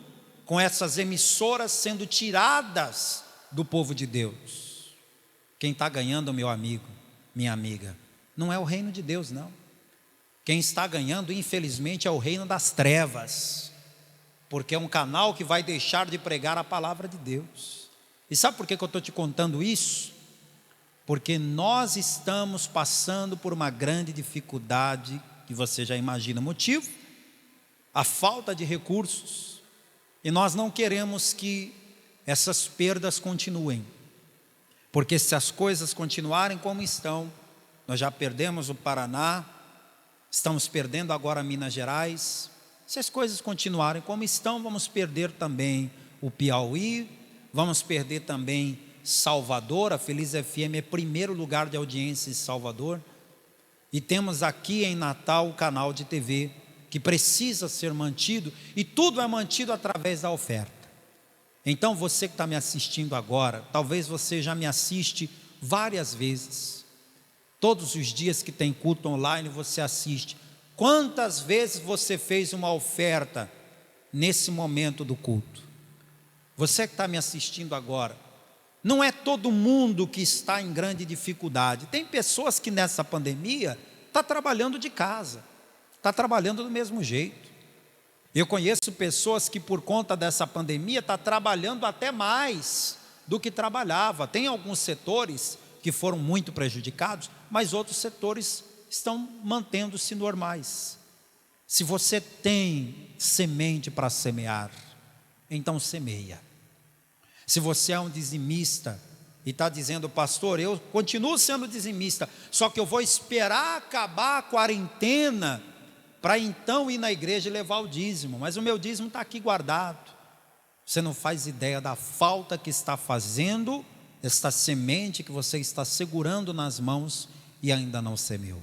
com essas emissoras sendo tiradas do povo de Deus? Quem está ganhando, meu amigo, minha amiga, não é o reino de Deus, não. Quem está ganhando, infelizmente, é o reino das trevas, porque é um canal que vai deixar de pregar a palavra de Deus. E sabe por que eu estou te contando isso? Porque nós estamos passando por uma grande dificuldade, que você já imagina o motivo, a falta de recursos, e nós não queremos que essas perdas continuem, porque se as coisas continuarem como estão, nós já perdemos o Paraná, estamos perdendo agora Minas Gerais. Se as coisas continuarem como estão, vamos perder também o Piauí, vamos perder também Salvador. A Feliz FM é primeiro lugar de audiência em Salvador. E temos aqui em Natal o canal de TV, que precisa ser mantido, e tudo é mantido através da oferta. Então você que está me assistindo agora, talvez você já me assiste várias vezes. Todos os dias que tem culto online você assiste. Quantas vezes você fez uma oferta nesse momento do culto? Você que está me assistindo agora, não é todo mundo que está em grande dificuldade. Tem pessoas que nessa pandemia estão trabalhando de casa, está trabalhando do mesmo jeito. Eu conheço pessoas que por conta dessa pandemia estão trabalhando até mais do que trabalhava. Tem alguns setores que foram muito prejudicados, mas outros setores estão mantendo-se normais. Se você tem semente para semear, então semeia. Se você é um dizimista, e está dizendo: pastor, eu continuo sendo dizimista, só que eu vou esperar acabar a quarentena para então ir na igreja e levar o dízimo, mas o meu dízimo está aqui guardado. Você não faz ideia da falta que está fazendo esta semente que você está segurando nas mãos e ainda não semeou.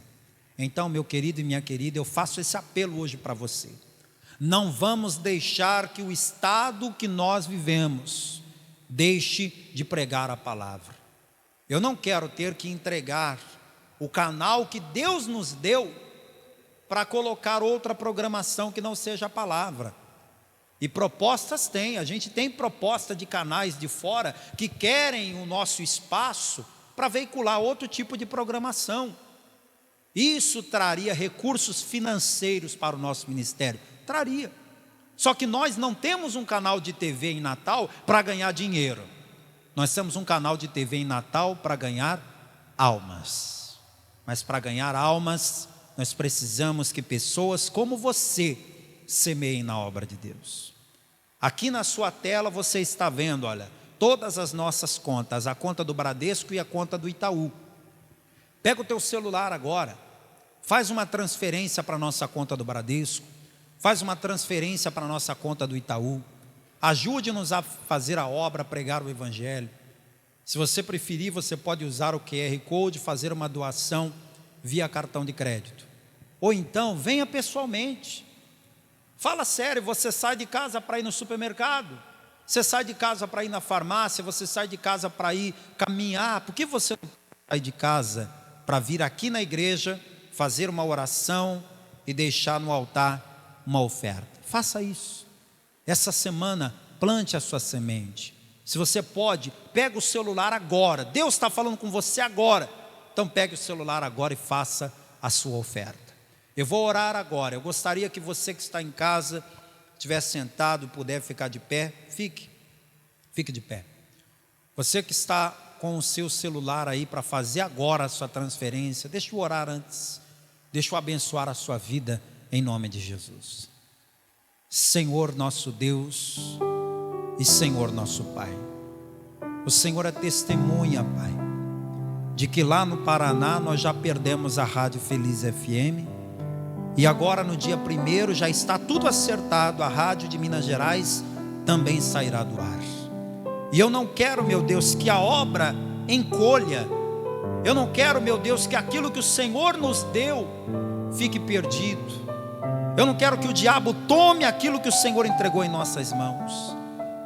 Então, meu querido e minha querida, eu faço esse apelo hoje para você. Não vamos deixar que o estado que nós vivemos deixe de pregar a palavra. Eu não quero ter que entregar o canal que Deus nos deu para colocar outra programação que não seja a palavra. E propostas tem, a gente tem proposta de canais de fora que querem o nosso espaço para veicular outro tipo de programação. Isso traria recursos financeiros para o nosso ministério? Traria. Só que nós não temos um canal de TV em Natal para ganhar dinheiro. Nós temos um canal de TV em Natal para ganhar almas. Mas para ganhar almas, nós precisamos que pessoas como você semeiem na obra de Deus. Aqui na sua tela você está vendo, olha, todas as nossas contas, a conta do Bradesco e a conta do Itaú. Pega o teu celular agora, faz uma transferência para a nossa conta do Bradesco, faz uma transferência para a nossa conta do Itaú, ajude-nos a fazer a obra, pregar o Evangelho. Se você preferir, você pode usar o QR Code, fazer uma doação via cartão de crédito. Ou então, venha pessoalmente. Fala sério, você sai de casa para ir no supermercado, você sai de casa para ir na farmácia, você sai de casa para ir caminhar. Por que você não sai de casa para vir aqui na igreja, fazer uma oração e deixar no altar uma oferta? Faça isso. Essa semana, plante a sua semente. Se você pode, pega o celular agora. Deus está falando com você agora. Então pegue o celular agora e faça a sua oferta. Eu vou orar agora. Eu gostaria que você que está em casa, estiver sentado, puder ficar de pé, fique de pé. Você que está com o seu celular aí para fazer agora a sua transferência, deixa eu orar antes, deixa eu abençoar a sua vida em nome de Jesus. Senhor nosso Deus e Senhor nosso Pai, o Senhor é testemunha, Pai, de que lá no Paraná nós já perdemos a Rádio Feliz FM, e agora no dia 1º já está tudo acertado, a Rádio de Minas Gerais também sairá do ar. E eu não quero, meu Deus, que a obra encolha. Eu não quero, meu Deus, que aquilo que o Senhor nos deu fique perdido. Eu não quero que o diabo tome aquilo que o Senhor entregou em nossas mãos.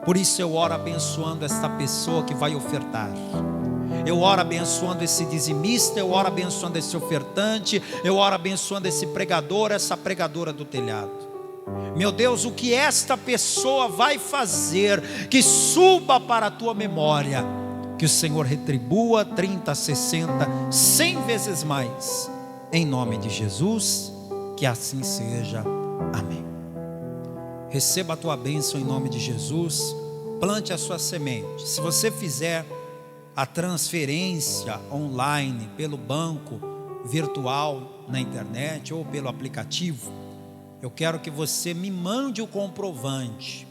Por isso eu oro abençoando esta pessoa que vai ofertar. Eu oro abençoando esse dizimista, eu oro abençoando esse ofertante, eu oro abençoando esse pregador, essa pregadora do telhado. Meu Deus, o que esta pessoa vai fazer, que suba para a tua memória, que o Senhor retribua 30, 60, 100 vezes mais, em nome de Jesus, que assim seja, amém. Receba a tua bênção em nome de Jesus, plante a sua semente. Se você fizer a transferência online pelo banco virtual na internet ou pelo aplicativo, eu quero que você me mande o comprovante.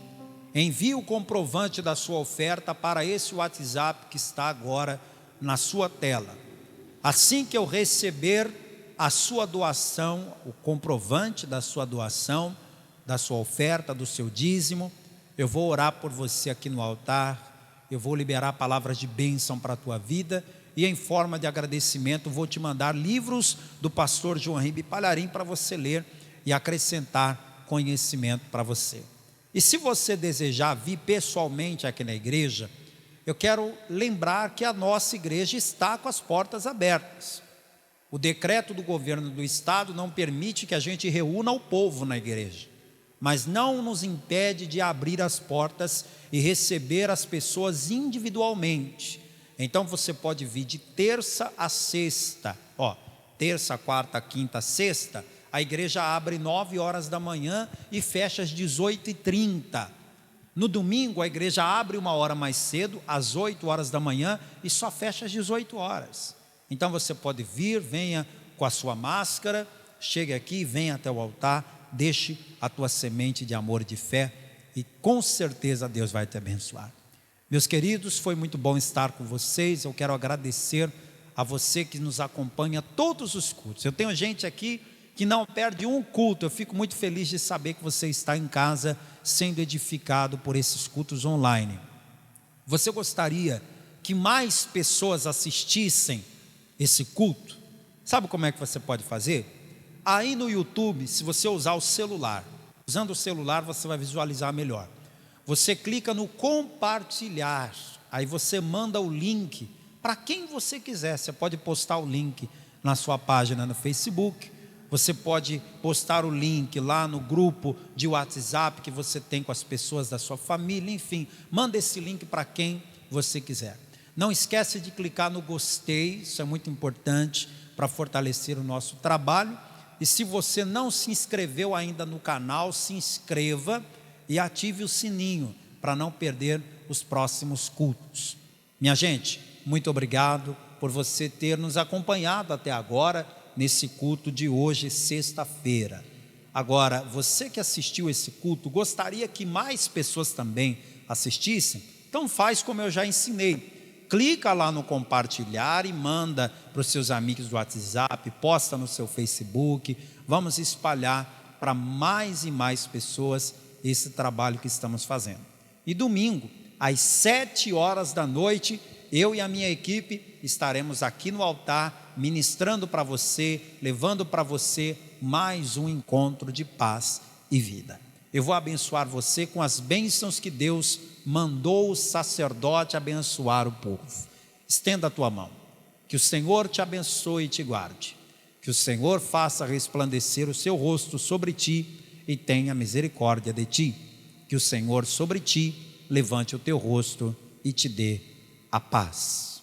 Envie o comprovante da sua oferta para esse WhatsApp que está agora na sua tela. Assim que eu receber a sua doação, o comprovante da sua doação, da sua oferta, do seu dízimo, eu vou orar por você aqui no altar. Eu vou liberar palavras de bênção para a tua vida e em forma de agradecimento vou te mandar livros do pastor João Ribe Palharim para você ler e acrescentar conhecimento para você. E se você desejar vir pessoalmente aqui na igreja, eu quero lembrar que a nossa igreja está com as portas abertas. O decreto do governo do estado não permite que a gente reúna o povo na igreja, mas não nos impede de abrir as portas e receber as pessoas individualmente. Então você pode vir de terça a sexta, terça, quarta, quinta, sexta, a igreja abre 9 horas da manhã e fecha às 18h30. No domingo a igreja abre 1 hora mais cedo, às 8 horas da manhã, e só fecha às 18 horas. Então você pode vir, venha com a sua máscara, chegue aqui, venha até o altar, deixe a tua semente de amor e de fé, e com certeza Deus vai te abençoar. Meus queridos, foi muito bom estar com vocês. Eu quero agradecer a você que nos acompanha todos os cultos. Eu tenho gente aqui que não perde um culto. Eu fico muito feliz de saber que você está em casa sendo edificado por esses cultos online. Você gostaria que mais pessoas assistissem esse culto? Sabe como é que você pode fazer? Aí no YouTube, se você usar o celular, usando o celular você vai visualizar melhor. Você clica no compartilhar, aí você manda o link para quem você quiser. Você pode postar o link na sua página no Facebook, você pode postar o link lá no grupo de WhatsApp que você tem com as pessoas da sua família, enfim, manda esse link para quem você quiser. Não esquece de clicar no gostei, isso é muito importante para fortalecer o nosso trabalho. E se você não se inscreveu ainda no canal, se inscreva e ative o sininho para não perder os próximos cultos. Minha gente, muito obrigado por você ter nos acompanhado até agora nesse culto de hoje, sexta-feira. Agora, você que assistiu esse culto, gostaria que mais pessoas também assistissem? Então faz como eu já ensinei. Clica lá no compartilhar e manda para os seus amigos do WhatsApp, posta no seu Facebook. Vamos espalhar para mais e mais pessoas esse trabalho que estamos fazendo. E domingo, às 7 horas da noite, eu e a minha equipe estaremos aqui no altar, ministrando para você, levando para você mais um encontro de paz e vida. Eu vou abençoar você com as bênçãos que Deus mandou o sacerdote abençoar o povo. Estenda a tua mão. Que o Senhor te abençoe e te guarde. Que o Senhor faça resplandecer o seu rosto sobre ti e tenha misericórdia de ti. Que o Senhor sobre ti levante o teu rosto e te dê a paz.